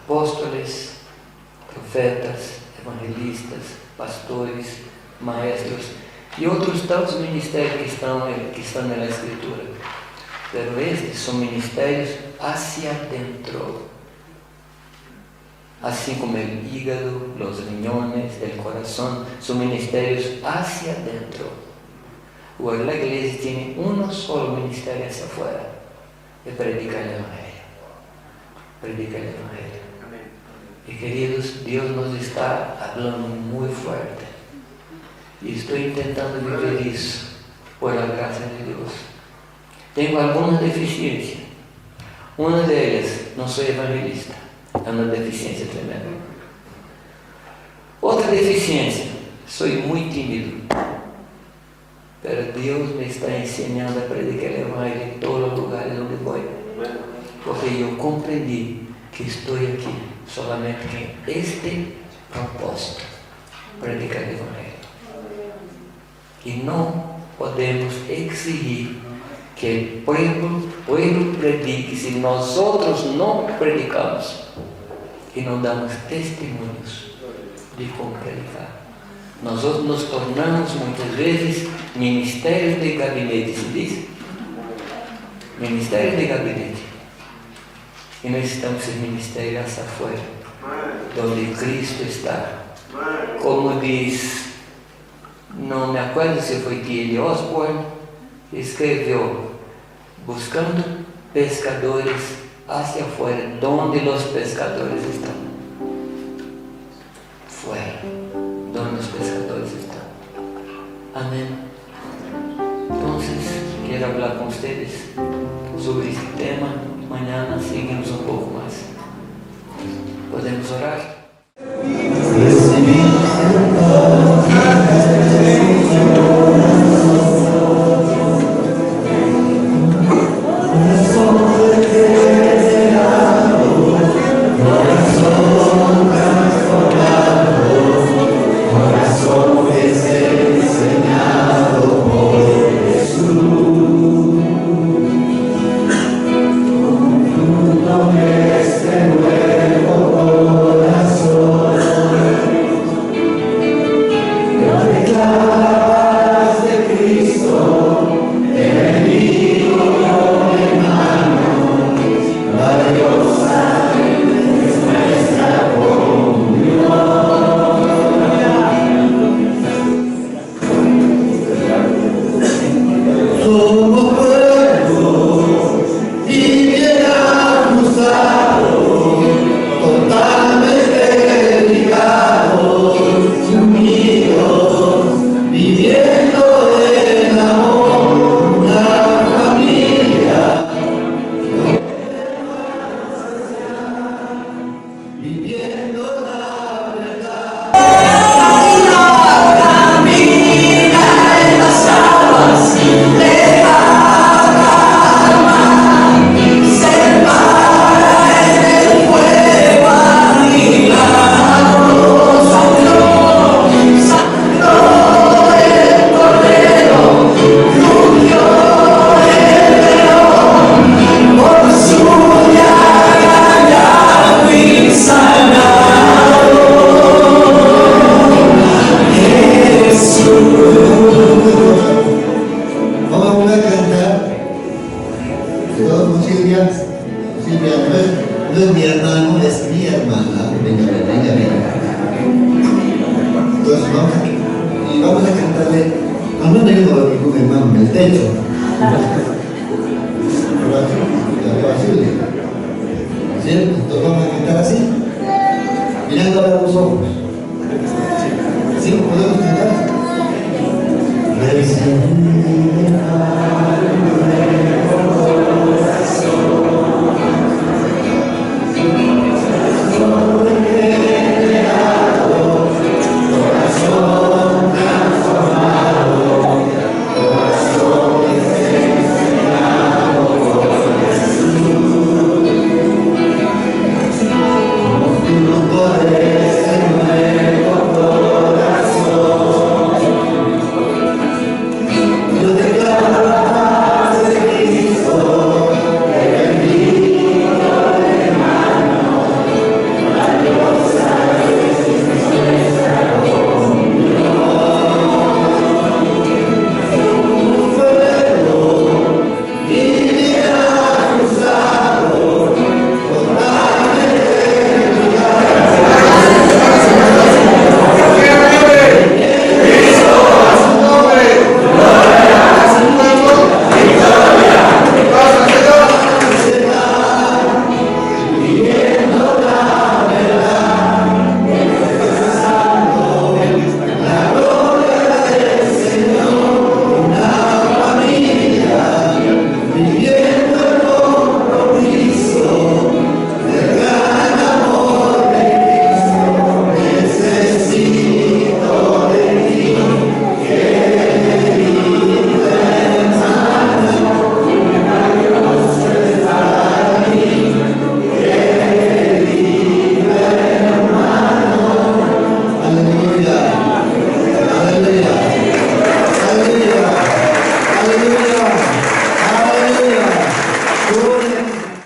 apóstoles, profetas, evangelistas, pastores, maestros y otros tantos ministerios que están en la Escritura. Pero estos son ministerios hacia adentro. Así como el hígado, los riñones, el corazón, son ministerios hacia adentro. O la iglesia tiene uno solo ministerio hacia afuera, de predicar el evangelio. Predicar el evangelio. Y queridos, Dios nos está hablando muy fuerte. Y estoy intentando vivir eso por la gracia de Dios. Tengo alguna deficiencia, Una de ellas, no soy evangelista, es una deficiencia tremenda. Otra deficiencia, soy muy tímido, pero Dios me está enseñando a predicar el evangelio en todos los lugares donde voy, porque yo comprendí que estoy aquí solamente con este propósito, predicar el evangelio. Y no podemos exigir que el pueblo predique si nosotros no predicamos y no damos testimonios de cómo predicar. Nosotros nos tornamos muchas veces ministerios de gabinete, ¿se dice? Ministerios de gabinete. Y necesitamos ser ministerios hacia afuera, donde Cristo está. Como dice, no me acuerdo si fue T.L. Osborne, escribió, buscando pescadores hacia afuera, donde los pescadores están. Fuera, donde los pescadores están. Amén. Entonces, quiero hablar con ustedes sobre este tema. Mañana seguimos un poco más. ¿Podemos orar?